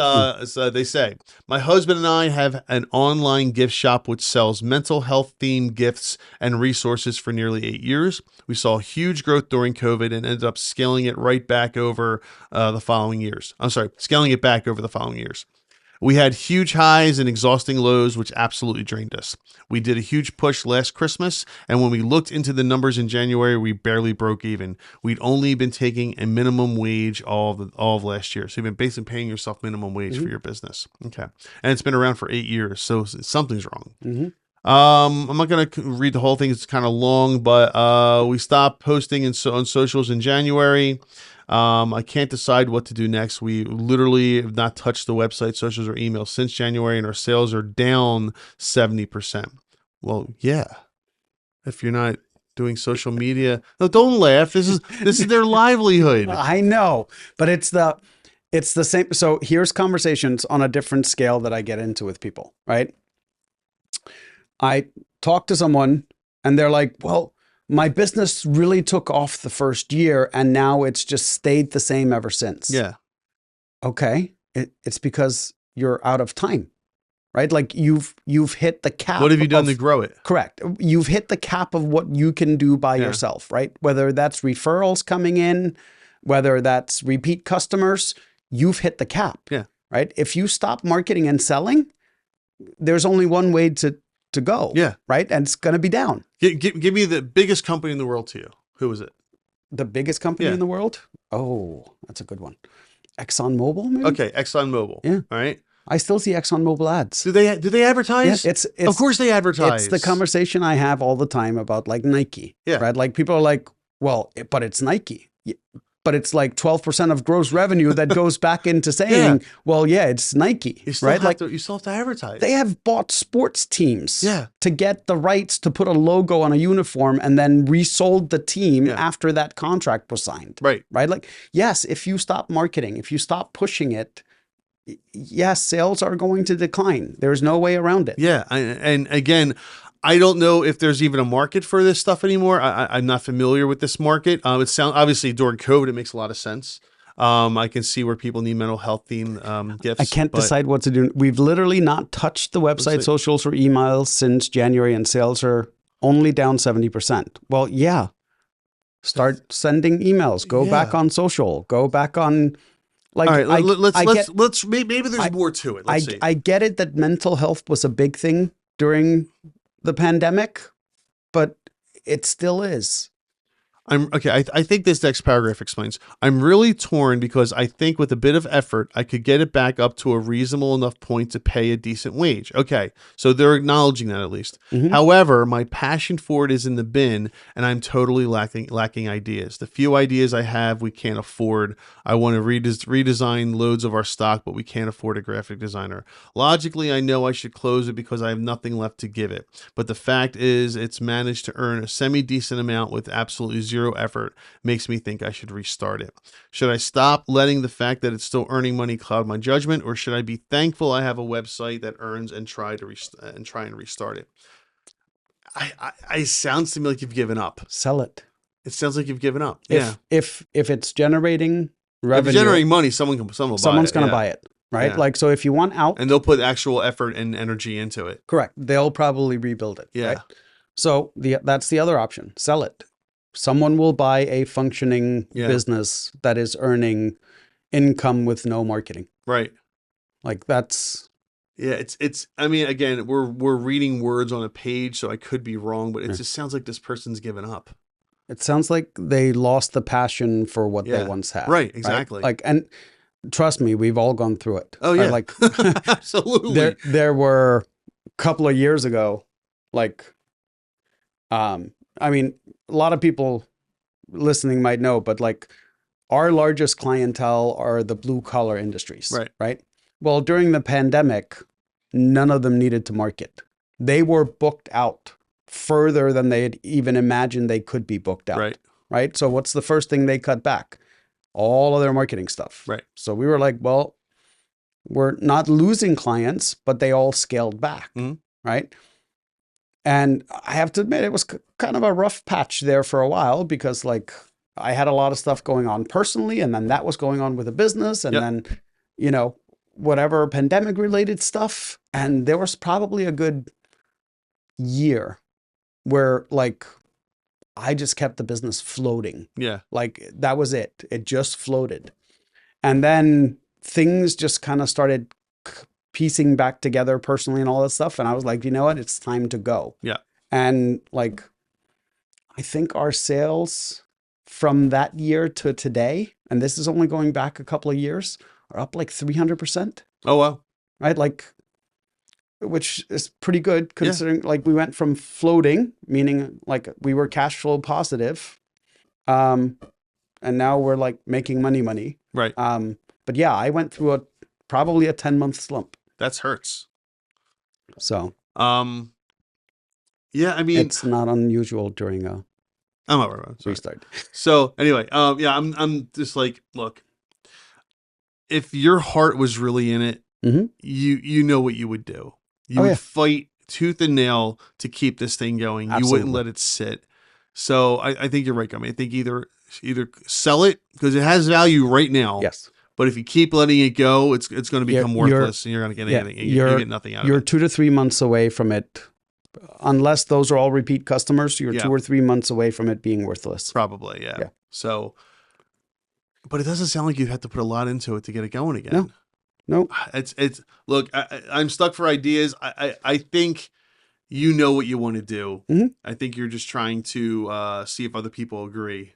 they say, my husband and I have an online gift shop which sells mental health themed gifts and resources for nearly 8 years. We saw huge growth during COVID and ended up scaling it back over the following years. We had huge highs and exhausting lows, which absolutely drained us. We did a huge push last Christmas, and when we looked into the numbers in January, we barely broke even. We'd only been taking a minimum wage all of last year. So you've been basically paying yourself minimum wage for your business. Okay. And it's been around for 8 years, so something's wrong. I'm not going to read the whole thing. It's kind of long, but we stopped posting on socials in January. I can't decide what to do next. We literally have not touched the website, socials, or email since January, and our sales are down 70%. Well, yeah. If you're not doing social media, no, don't laugh. This is their livelihood. I know, but it's the same. So here's conversations on a different scale that I get into with people, right? I talk to someone and they're like, well, my business really took off the first year and now it's just stayed the same ever since. Yeah. Okay. It's because you're out of time, right? Like you've hit the cap. What have you done to grow it? Correct. You've hit the cap of what you can do by yourself, right? Whether that's referrals coming in, whether that's repeat customers, you've hit the cap. Yeah. Right. If you stop marketing and selling, there's only one way to go. Yeah. Right. And it's going to be down. Give me the biggest company in the world to you. Who is it? The biggest company in the world? Oh, that's a good one. ExxonMobil, maybe? Okay, ExxonMobil. Yeah. All right. I still see ExxonMobil ads. Do they advertise? Yeah, it's of course they advertise. It's the conversation I have all the time about like Nike. Yeah. Right. Like people are like, well, but it's Nike. Yeah, but it's like 12% of gross revenue that goes back into saying, well, yeah, it's Nike. You still right. you still have to advertise. They have bought sports teams to get the rights to put a logo on a uniform and then resold the team after that contract was signed. Right. Right. Like, yes, if you stop marketing, if you stop pushing it, yes, sales are going to decline. There's no way around it. Yeah. And again, I don't know if there's even a market for this stuff anymore. I'm not familiar with this market. It sounds obviously during COVID, it makes a lot of sense. I can see where people need mental health themed gifts. I can't decide what to do. We've literally not touched the website, socials, or emails since January, and sales are only down 70%. Well, yeah. Start sending emails. Go back on social. Go back on. Like, all right, let's maybe there's more to it. Let's see. I get it that mental health was a big thing during the pandemic, but it still is. I think this next paragraph explains. I'm really torn because I think with a bit of effort, I could get it back up to a reasonable enough point to pay a decent wage. Okay, so they're acknowledging that at least. However, my passion for it is in the bin, and I'm totally lacking ideas. The few ideas I have, we can't afford. I want to redesign loads of our stock, but we can't afford a graphic designer. Logically, I know I should close it because I have nothing left to give it. But the fact is, it's managed to earn a semi-decent amount with absolutely zero effort. Makes me think I should restart it. Should I stop letting the fact that it's still earning money cloud my judgment, or should I be thankful I have a website that earns and try and restart it? I sounds to me like you've given up. Sell it. It sounds like you've given up. If it's generating revenue, if it's generating money, someone's going to buy it, right? Like, so if you want out, and they'll put actual effort and energy into it. Correct. They'll probably rebuild it. Yeah. Right? So that's the other option. Sell it. Someone will buy a functioning business that is earning income with no marketing. Right. Like that's. Yeah, it's. I mean, again, we're reading words on a page, so I could be wrong, but it just sounds like this person's given up. It sounds like they lost the passion for what they once had. Right. Exactly. Right? Like, and trust me, we've all gone through it. Oh yeah. Like absolutely. There were a couple of years ago, like, I mean, a lot of people listening might know, but like our largest clientele are the blue collar industries. Right. Well, during the pandemic, none of them needed to market. They were booked out further than they had even imagined they could be booked out. Right. So what's the first thing they cut back? All of their marketing stuff. Right. So we were like, well, we're not losing clients, but they all scaled back. Right. And I have to admit, it was kind of a rough patch there for a while because like I had a lot of stuff going on personally, and then that was going on with a business, and then, you know, whatever pandemic related stuff. And there was probably a good year where like I just kept the business floating. Yeah. Like that was it. It just floated. And then things just kind of started piecing back together personally and all that stuff. And I was like, you know what? It's time to go. Yeah. And like, I think our sales from that year to today, and this is only going back a couple of years, are up like 300%. Oh, wow. Right? Like, which is pretty good considering like we went from floating, meaning like we were cash flow positive. And now we're like making money. Right. But yeah, I went through probably a 10-month slump. That hurts. So, yeah, I mean, it's not unusual during a restart. So anyway, yeah, I'm just like, look, if your heart was really in it, you know what you would do. You would fight tooth and nail to keep this thing going. Absolutely. You wouldn't let it sit. So I think you're right, I mean, I think either sell it because it has value right now. Yes. But if you keep letting it go, it's going to become worthless, and you're going to get anything. You get nothing out of it. You're 2 to 3 months away from it, unless those are all repeat customers. You're 2 or 3 months away from it being worthless. Probably, yeah. So, but it doesn't sound like you have to put a lot into it to get it going again. No. It's. Look, I'm stuck for ideas. I think you know what you want to do. I think you're just trying to see if other people agree.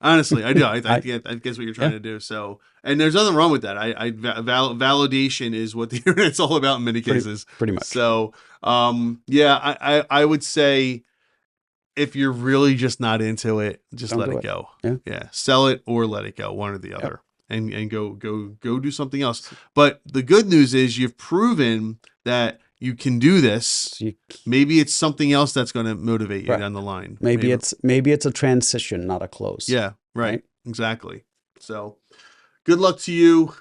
Honestly, I do. I guess what you're trying to do. So, and there's nothing wrong with that. Validation is what the internet's all about in many cases. Pretty much. So, yeah, I would say if you're really just not into it, just let it go. Yeah. Sell it or let it go, one or the other, and go do something else. But the good news is you've proven that you can do this. Maybe it's something else that's going to motivate you down the line. Maybe it's a transition, not a close. Yeah, right. Exactly. So good luck to you.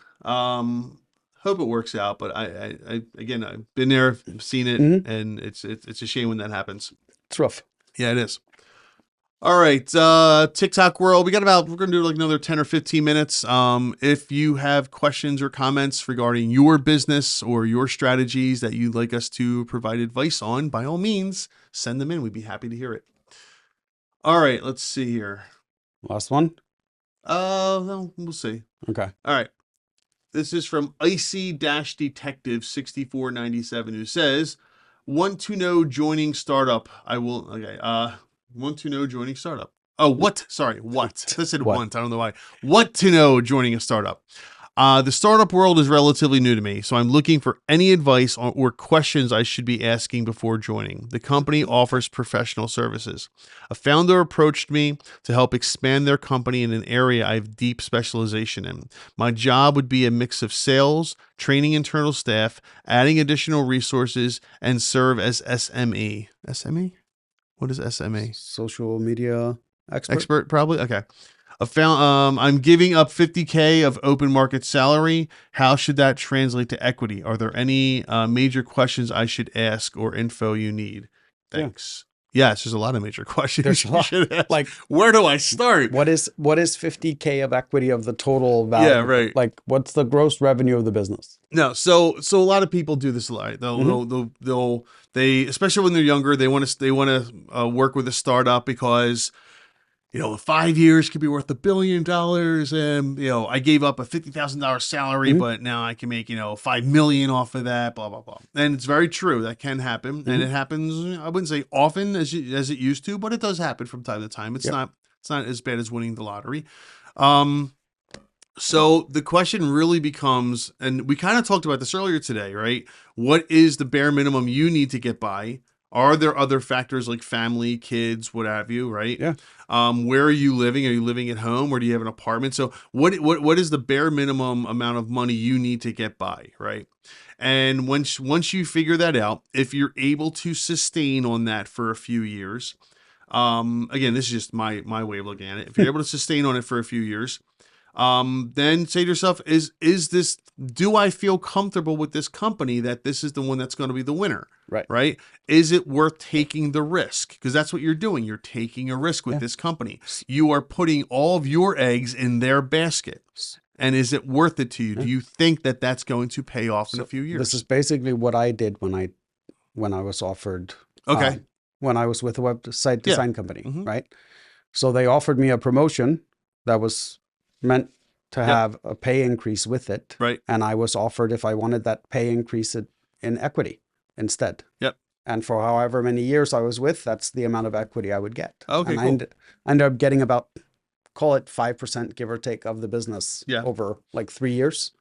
hope it works out. But I again, I've been there, seen it, and it's a shame when that happens. It's rough. Yeah, it is. All right, TikTok world. We're gonna do like another 10 or 15 minutes. If you have questions or comments regarding your business or your strategies that you'd like us to provide advice on, by all means, send them in. We'd be happy to hear it. All right, let's see here. Last one. Well, we'll see. Okay. All right. This is from Icy-Detective 6497, who says, "Want to know joining startup? I will." Okay. Want to know joining startup? Oh, what? Sorry, what? I said What? want. I don't know why. What to know joining a startup? The startup world is relatively new to me, so I'm looking for any advice or questions I should be asking before joining. The company offers professional services. A founder approached me to help expand their company in an area I have deep specialization in. My job would be a mix of sales, training internal staff, adding additional resources, and serve as SME. SME? What is SME? Social media expert. Expert, probably? Okay. I'm giving up 50K of open market salary. How should that translate to equity? Are there any major questions I should ask or info you need? Thanks. Yes, there's a lot of major questions There's a you lot. should ask. Like, where do I start? What is 50K of equity of the total value? Yeah, right. Like, what's the gross revenue of the business? No, so a lot of people do this a lot. They especially when they're younger, they want to work with a startup because 5 years could be worth $1 billion. And, I gave up a $50,000 salary, but now I can make, $5 million off of that, blah, blah, blah. And it's very true. That can happen. And it happens, I wouldn't say often as it used to, but it does happen from time to time. It's not as bad as winning the lottery. So the question really becomes, and we kind of talked about this earlier today, right? What is the bare minimum you need to get by? Are there other factors like family, kids, what have you, right? Yeah. Where are you living? Are you living at home or do you have an apartment? So what is the bare minimum amount of money you need to get by, right? And once you figure that out, if you're able to sustain on that for a few years, again, this is just my way of looking at it. If you're able to sustain on it for a few years, then say to yourself, do I feel comfortable with this company that this is the one that's going to be the winner? Right. Is it worth taking the risk? Because that's what you're doing. You're taking a risk with this company. You are putting all of your eggs in their basket. And is it worth it to you? Do you think that that's going to pay off in a few years? This is basically what I did when I was offered. Okay. When I was with a website design company, right? So they offered me a promotion that was meant to have a pay increase with it. Right. And I was offered if I wanted that pay increase in equity instead. Yep. And for however many years I was with, that's the amount of equity I would get. Okay, and cool. I ended up getting about, call it 5%, give or take, of the business over like 3 years.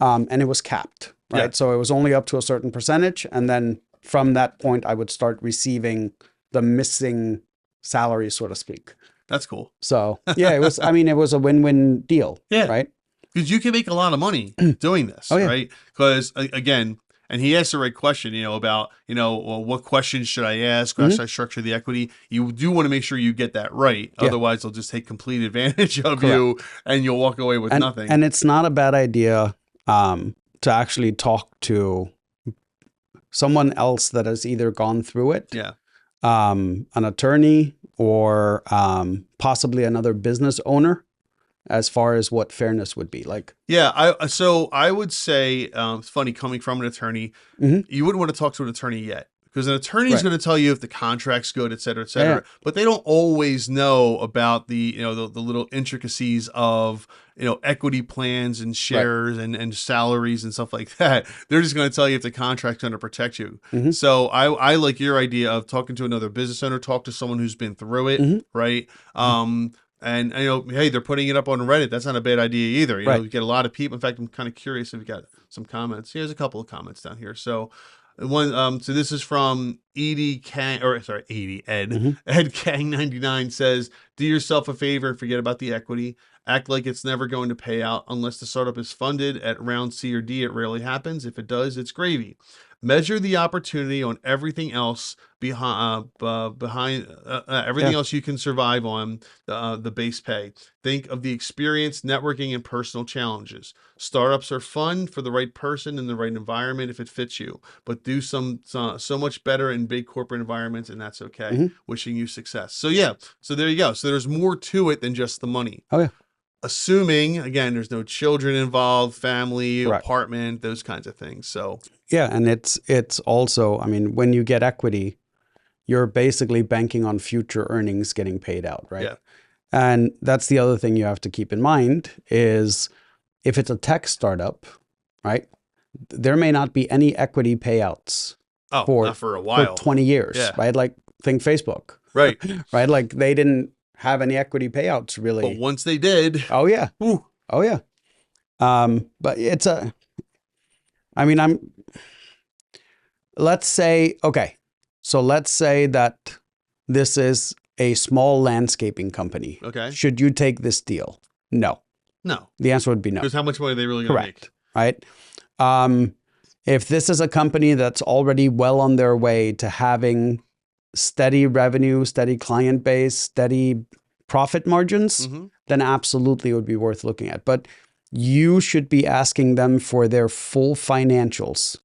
And it was capped, right? Yeah. So it was only up to a certain percentage. And then from that point, I would start receiving the missing salary, so to speak. That's cool. So yeah, it was a win-win deal. Yeah. Right. Because you can make a lot of money doing this, right? Because again, and he asked the right question, about, well, what questions should I ask? How should I structure the equity? You do want to make sure you get that right. Yeah. Otherwise, they'll just take complete advantage of you and you'll walk away with nothing. And it's not a bad idea to actually talk to someone else that has either gone through it. Yeah. An attorney or possibly another business owner, as far as what fairness would be like. Yeah, I would say it's funny coming from an attorney. You wouldn't want to talk to an attorney yet because an attorney is going to tell you if the contract's good, et cetera, et cetera. Yeah. But they don't always know about the the little intricacies of equity plans and shares and salaries and stuff like that. They're just going to tell you if the contract's going to protect you. So I like your idea of talking to another business owner, talk to someone who's been through it, right? And hey, they're putting it up on Reddit. That's not a bad idea either. You get a lot of people. In fact, I'm kind of curious if you got some comments. Here's a couple of comments down here. So one, so this is from Edie Kang, or sorry, Edie, Ed Kang 99 says, do yourself a favor and forget about the equity. Act like it's never going to pay out unless the startup is funded at round C or D. It rarely happens. If it does, it's gravy. Measure the opportunity on everything else behind everything else you can survive on the base pay. Think of the experience, networking, and personal challenges. Startups are fun for the right person in the right environment if it fits you, but do so much better in big corporate environments, and that's okay. Wishing you success. So yeah, so there you go. So there's more to it than just the money. Oh yeah. Assuming, again, there's no children involved, family, Correct. apartment, those kinds of things. So yeah, and it's also, I mean, when you get equity, you're basically banking on future earnings getting paid out, right? Yeah. And that's the other thing you have to keep in mind is if it's a tech startup, right? There may not be any equity payouts not for a while, for 20 years, Yeah. right? Like think Facebook, right? right? Like they didn't have any equity payouts really. But once they did, Oh yeah. Whew. Oh yeah. But it's let's say that this is a small landscaping company. Okay. Should you take this deal? No. No. The answer would be no. Because how much money are they really going to make? Right. If this is a company that's already well on their way to having steady revenue, steady client base, steady profit margins, then absolutely it would be worth looking at. But you should be asking them for their full financials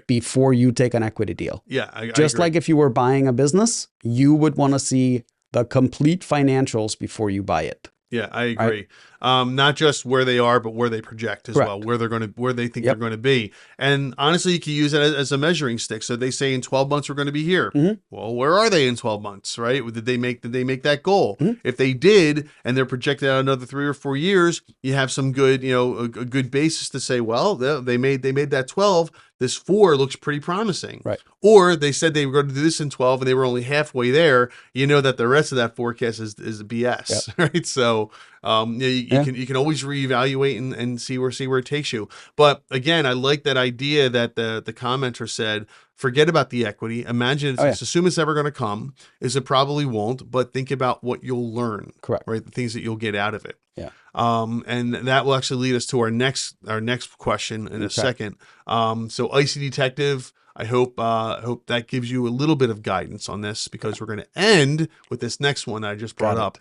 before you take an equity deal. Yeah, I Just agree. like if you were buying a business, you would want to see the complete financials before you buy it. Yeah, I agree. Not just where they are, but where they project as well, where they think they're going to be. And honestly, you can use it as a measuring stick. So they say in 12 months we're going to be here. Well, where are they in 12 months, right? Did they make that goal? If they did, and they're projected out another 3 or 4 years, you have some good, a good basis to say, well, they made that 12. This 4 looks pretty promising. Right. Or they said they were going to do this in 12 and they were only halfway there. You know that the rest of that forecast is BS, right? So you can always reevaluate and see where it takes you. But again, I like that idea that the commenter said, forget about the equity. Imagine assume it's ever going to come. It probably won't, but think about what you'll learn. Correct. Right, the things that you'll get out of it. Yeah. And that will actually lead us to our next question in a second. So Icy Detective, I hope that gives you a little bit of guidance on this, because we're going to end with this next one that I just brought up.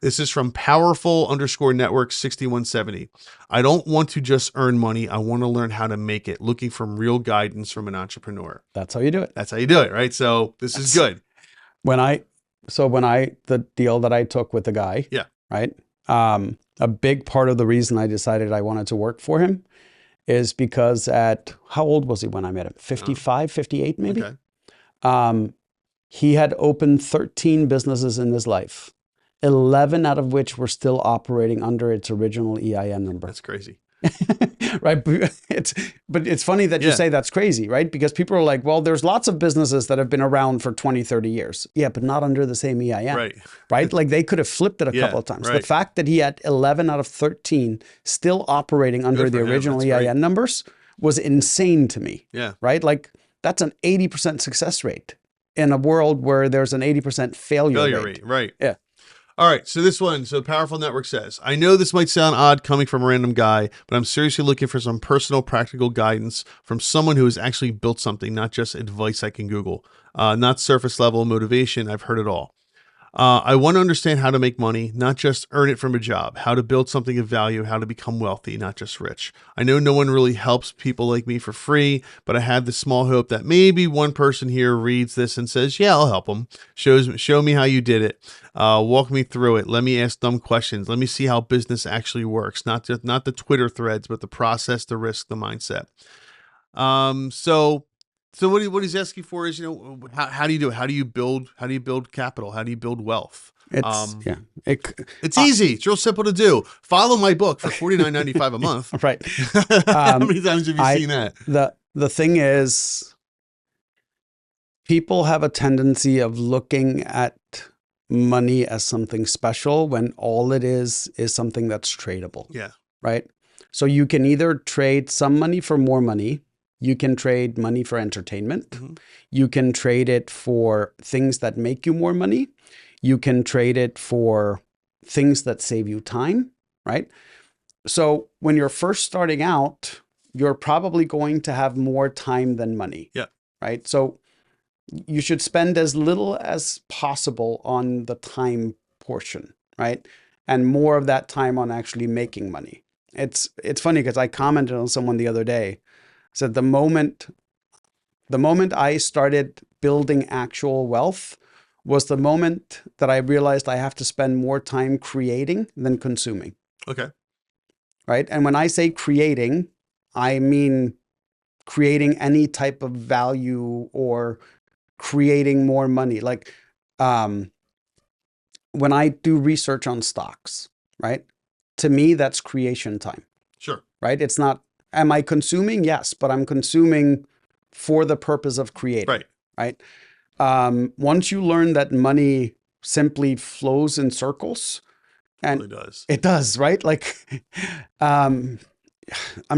This is from Powerful_Network 6170. I don't want to just earn money. I want to learn how to make it. Looking for real guidance from an entrepreneur. That's how you do it. That's how you do it, right? So this is good. The deal that I took with the guy, right? A big part of the reason I decided I wanted to work for him is because how old was he when I met him? 55, 58 maybe? Okay. He had opened 13 businesses in his life, 11 out of which were still operating under its original EIN number. That's crazy. Right. But it's funny that you say that's crazy, right? Because people are like, well, there's lots of businesses that have been around for 20, 30 years. Yeah, but not under the same EIN. Right. Right. Like they could have flipped it a couple of times. Right. The fact that he had 11 out of 13 still operating under the original EIN numbers was insane to me. Yeah. Right. Like that's an 80% success rate in a world where there's an 80% failure rate. Right. Yeah. All right, so this one, Powerful Network says, I know this might sound odd coming from a random guy, but I'm seriously looking for some personal, practical guidance from someone who has actually built something, not just advice I can Google. Not surface level motivation. I've heard it all. I want to understand how to make money, not just earn it from a job, how to build something of value, how to become wealthy, not just rich. I know no one really helps people like me for free, but I have this small hope that maybe one person here reads this and says, yeah, I'll help them. Show me how you did it. Walk me through it. Let me ask dumb questions. Let me see how business actually works. Not the Twitter threads, but the process, the risk, the mindset. So what he's asking for is, how do you do it? How do you build capital? How do you build wealth? It's easy. It's real simple to do. Follow my book for $49.95 a month. Right. How many times have you seen that? The thing is, people have a tendency of looking at money as something special when all it is something that's tradable. Yeah. Right. So you can either trade some money for more money, You can trade money for entertainment. Mhm. You can trade it for things that make you more money. You can trade it for things that save you time, right? So when you're first starting out, you're probably going to have more time than money, Yeah. right? So you should spend as little as possible on the time portion, right? And more of that time on actually making money. It's funny because I commented on someone the other day, said the moment I started building actual wealth was the moment that I realized I have to spend more time creating than consuming. Okay. Right. And when I say creating, I mean creating any type of value or creating more money. Like when I do research on stocks, right? To me, that's creation time, Sure. right? It's not, am I consuming? Yes, but I'm consuming for the purpose of creating, Right. Once you learn that money simply flows in circles, and It really does. it does, right? Like, I'm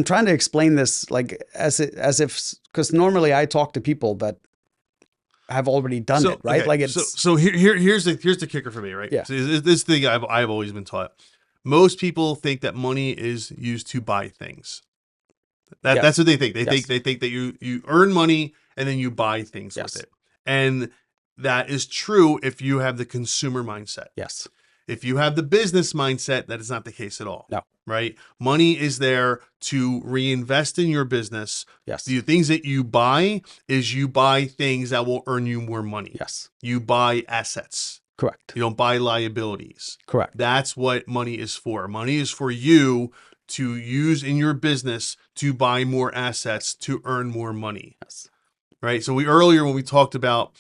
trying to explain this like as if, because normally I talk to people that have already done it, right? Okay. Like it's So here's the kicker for me, right? Yeah. So this thing I've always been taught. Most people think that money is used to buy things. Yes. That's what they think. They Yes. think that you earn money and then you buy things Yes. with it. And that is true if you have the consumer mindset. Yes. If you have the business mindset, that is not the case at all. No. Right? Money is there to reinvest in your business. Yes. The things that you buy is you buy things that will earn you more money. Yes. You buy assets. Correct. You don't buy liabilities. Correct. That's what money is for. Money is for you to use in your business to buy more assets to earn more money. Yes. Right. So earlier when we talked about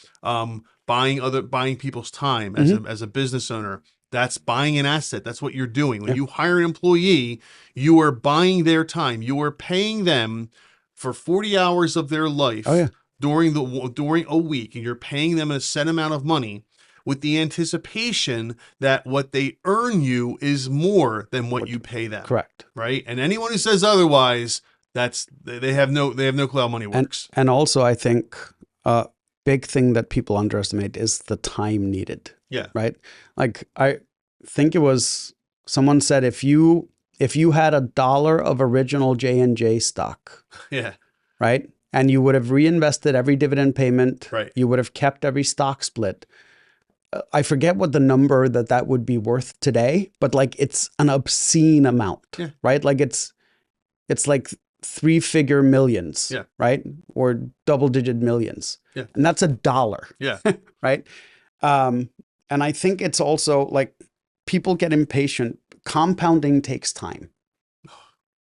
buying people's time as a business owner, that's buying an asset. That's what you're doing. When you hire an employee, you are buying their time. You are paying them for 40 hours of their life during a week, and you're paying them a set amount of money with the anticipation that what they earn you is more than what you pay them. Correct. Right? And anyone who says otherwise, they have no clue how money works. And also I think a big thing that people underestimate is the time needed. Yeah. Right? Like I think it was someone said if you had $1 of original J&J stock. Yeah. Right? And you would have reinvested every dividend payment. Right. You would have kept every stock split. I forget what the number that would be worth today, but like it's an obscene amount, right? Like it's like 3-figure millions, right? Or double-digit millions. Yeah. And that's $1. Yeah. Right? And I think it's also like people get impatient. Compounding takes time.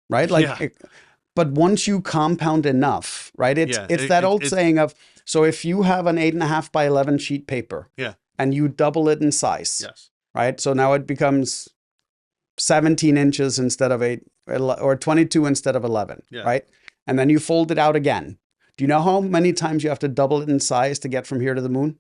Right? Like but once you compound enough, right? It's that old saying of, so if you have an 8.5 by 11 sheet paper, and you double it in size, right? So now it becomes 17 inches instead of 8, or 22 instead of 11, right? And then you fold it out again. Do you know how many times you have to double it in size to get from here to the moon?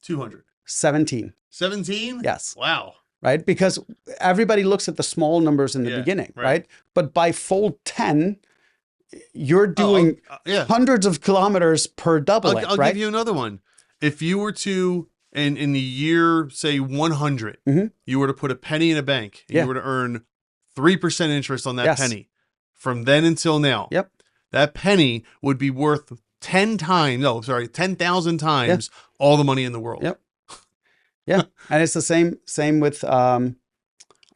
200. 17. 17? Yes. Wow. Right? Because everybody looks at the small numbers in the beginning, right? But by fold 10, you're doing hundreds of kilometers per doubling. I'll give you another one. If you were to, in the year, say 100, you were to put a penny in a bank, and you were to earn 3% interest on that penny from then until now. That penny would be worth 10,000 times all the money in the world. Yeah. And it's the same with, I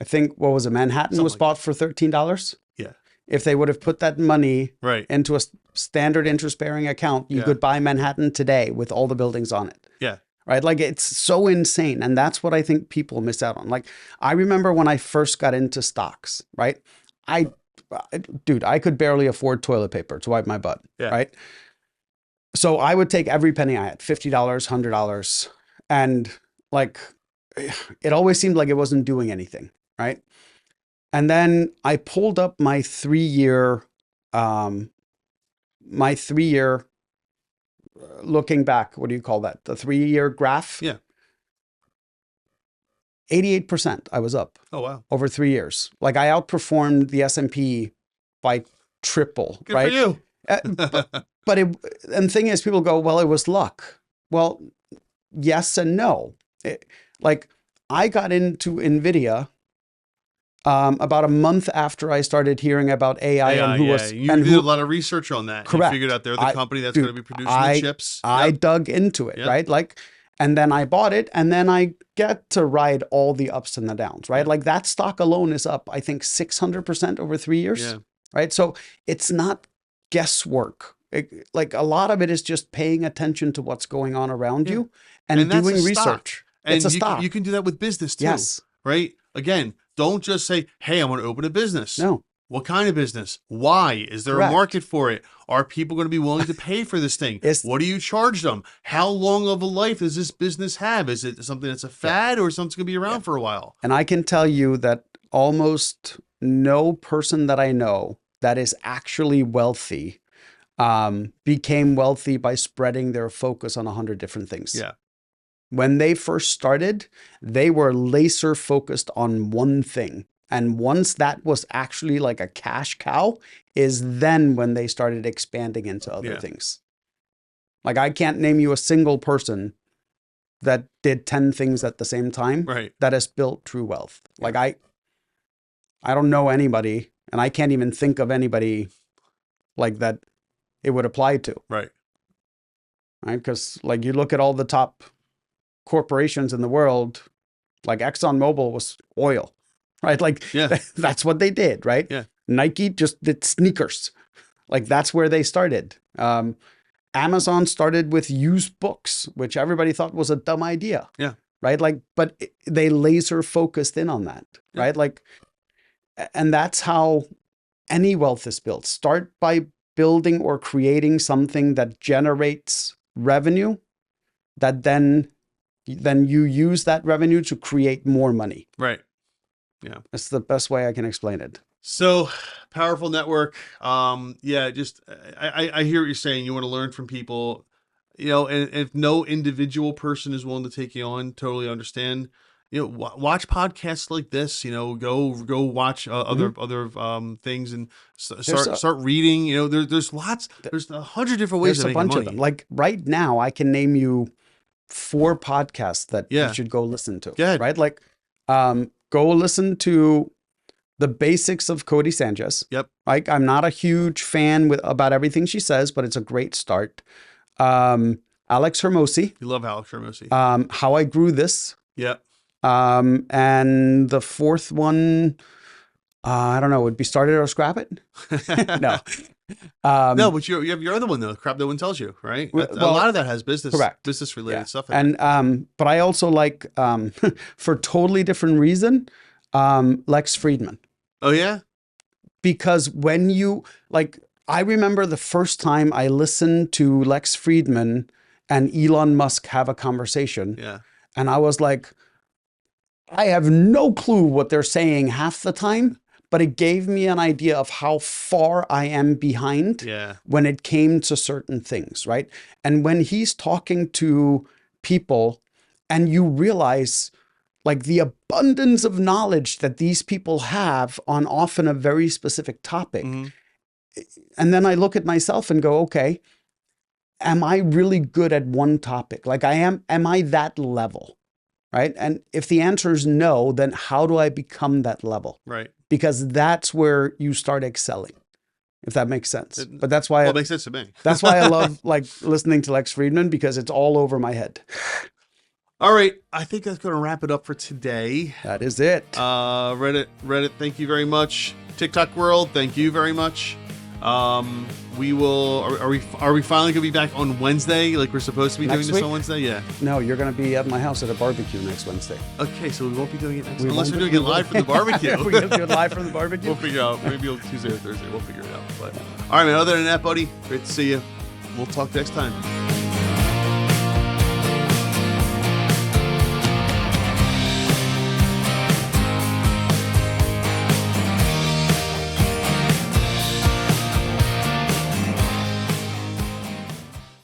think, what was it? Manhattan was bought for $13. Yeah. If they would have put that money into a standard interest bearing account, you could buy Manhattan today with all the buildings on it. Yeah. Right. Like it's so insane. And that's what I think people miss out on. Like I remember when I first got into stocks, right? I could barely afford toilet paper to wipe my butt. Yeah. Right. So I would take every penny I had, $50, $100. And like, it always seemed like it wasn't doing anything. Right. And then I pulled up my 3-year, looking back, what do you call that? The 3-year graph? Yeah. 88% I was up. Oh, wow. Over 3 years. Like I outperformed the S&P by triple, Good right? for you. But and the thing is, people go, well, it was luck. Well, yes and no. Like I got into NVIDIA about a month after I started hearing about AI, and who was you and did who a lot of research on that. correct. You figured out they're the company that's going to be producing the chips. I dug into it, Yep. right? Like, and then I bought it, and then I get to ride all the ups and the downs, right? Yep. Like that stock alone is up, I think, 600% over 3 years, Yeah. right? So it's not guesswork. Like a lot of it is just paying attention to what's going on around you and that's doing a stock. research. And it's a stock. You can do that with business too, Yes. right? Again, don't just say, hey, I want to open a business. No. What kind of business? Why? Is there Correct. a market for it? Are people going to be willing to pay for this thing? What do you charge them? How long of a life does this business have? Is it something that's a fad or something's going to be around for a while? And I can tell you that almost no person that I know that is actually wealthy became wealthy by spreading their focus on 100 different things. Yeah. When they first started, they were laser focused on one thing. And once that was actually like a cash cow, is then when they started expanding into other things. Like I can't name you a single person that did 10 things at the same time that has built true wealth. Like I don't know anybody, and I can't even think of anybody like that it would apply to. Right. Because like you look at all the top corporations in the world, like ExxonMobil was oil, right? Like that's what they did, right? Yeah. Nike just did sneakers. Like that's where they started. Amazon started with used books, which everybody thought was a dumb idea. Yeah. Right. Like, but they laser focused in on that. Yeah. Right. Like, and that's how any wealth is built. Start by building or creating something that generates revenue that then you use that revenue to create more money. Right. Yeah. That's the best way I can explain it. So powerful network. Just I hear what you're saying. You want to learn from people, and if no individual person is willing to take you on, totally understand. Watch podcasts like this. Go watch other things and start reading. There's lots. There's 100 different ways. There's a bunch of them. Like right now, I can name you 4 podcasts that you should go listen to. Go ahead. Right, like go listen to The Basics of Cody Sanchez. Yep. Like I'm not a huge fan about everything she says, but it's a great start. Alex Hermosi. You love Alex Hermosi. How I Grew This. Yep. And the 4th one, I don't know, would be Start It or Scrap It. No. No, but you have your other one though, Crap No One Tells You, right? A lot of that has business related stuff. And but I also like for a totally different reason, Lex Friedman. Oh yeah? Because when you I remember the first time I listened to Lex Friedman and Elon Musk have a conversation. Yeah. And I was like, I have no clue what they're saying half the time, but it gave me an idea of how far I am behind when it came to certain things, right? And when he's talking to people and you realize like the abundance of knowledge that these people have on often a very specific topic. Mm-hmm. And then I look at myself and go, okay, am I really good at one topic? Like am I that level? Right. And if the answer is no, then how do I become that level? Right. Because that's where you start excelling, if that makes sense. But that's why it makes sense to me. That's why I love listening to Lex Friedman, because it's all over my head. All right. I think that's going to wrap it up for today. That is it. Reddit, thank you very much. TikTok world, thank you very much. We will. Are we finally gonna be back on Wednesday, like we're supposed to be doing this on Wednesday? Yeah. No, you're gonna be at my house at a barbecue next Wednesday. Okay, so we won't be doing it next. Unless we're doing it live from the barbecue. We're gonna do it live from the barbecue. We'll figure it out. Maybe Tuesday or Thursday. We'll figure it out. But all right, man. Other than that, buddy, great to see you. We'll talk next time.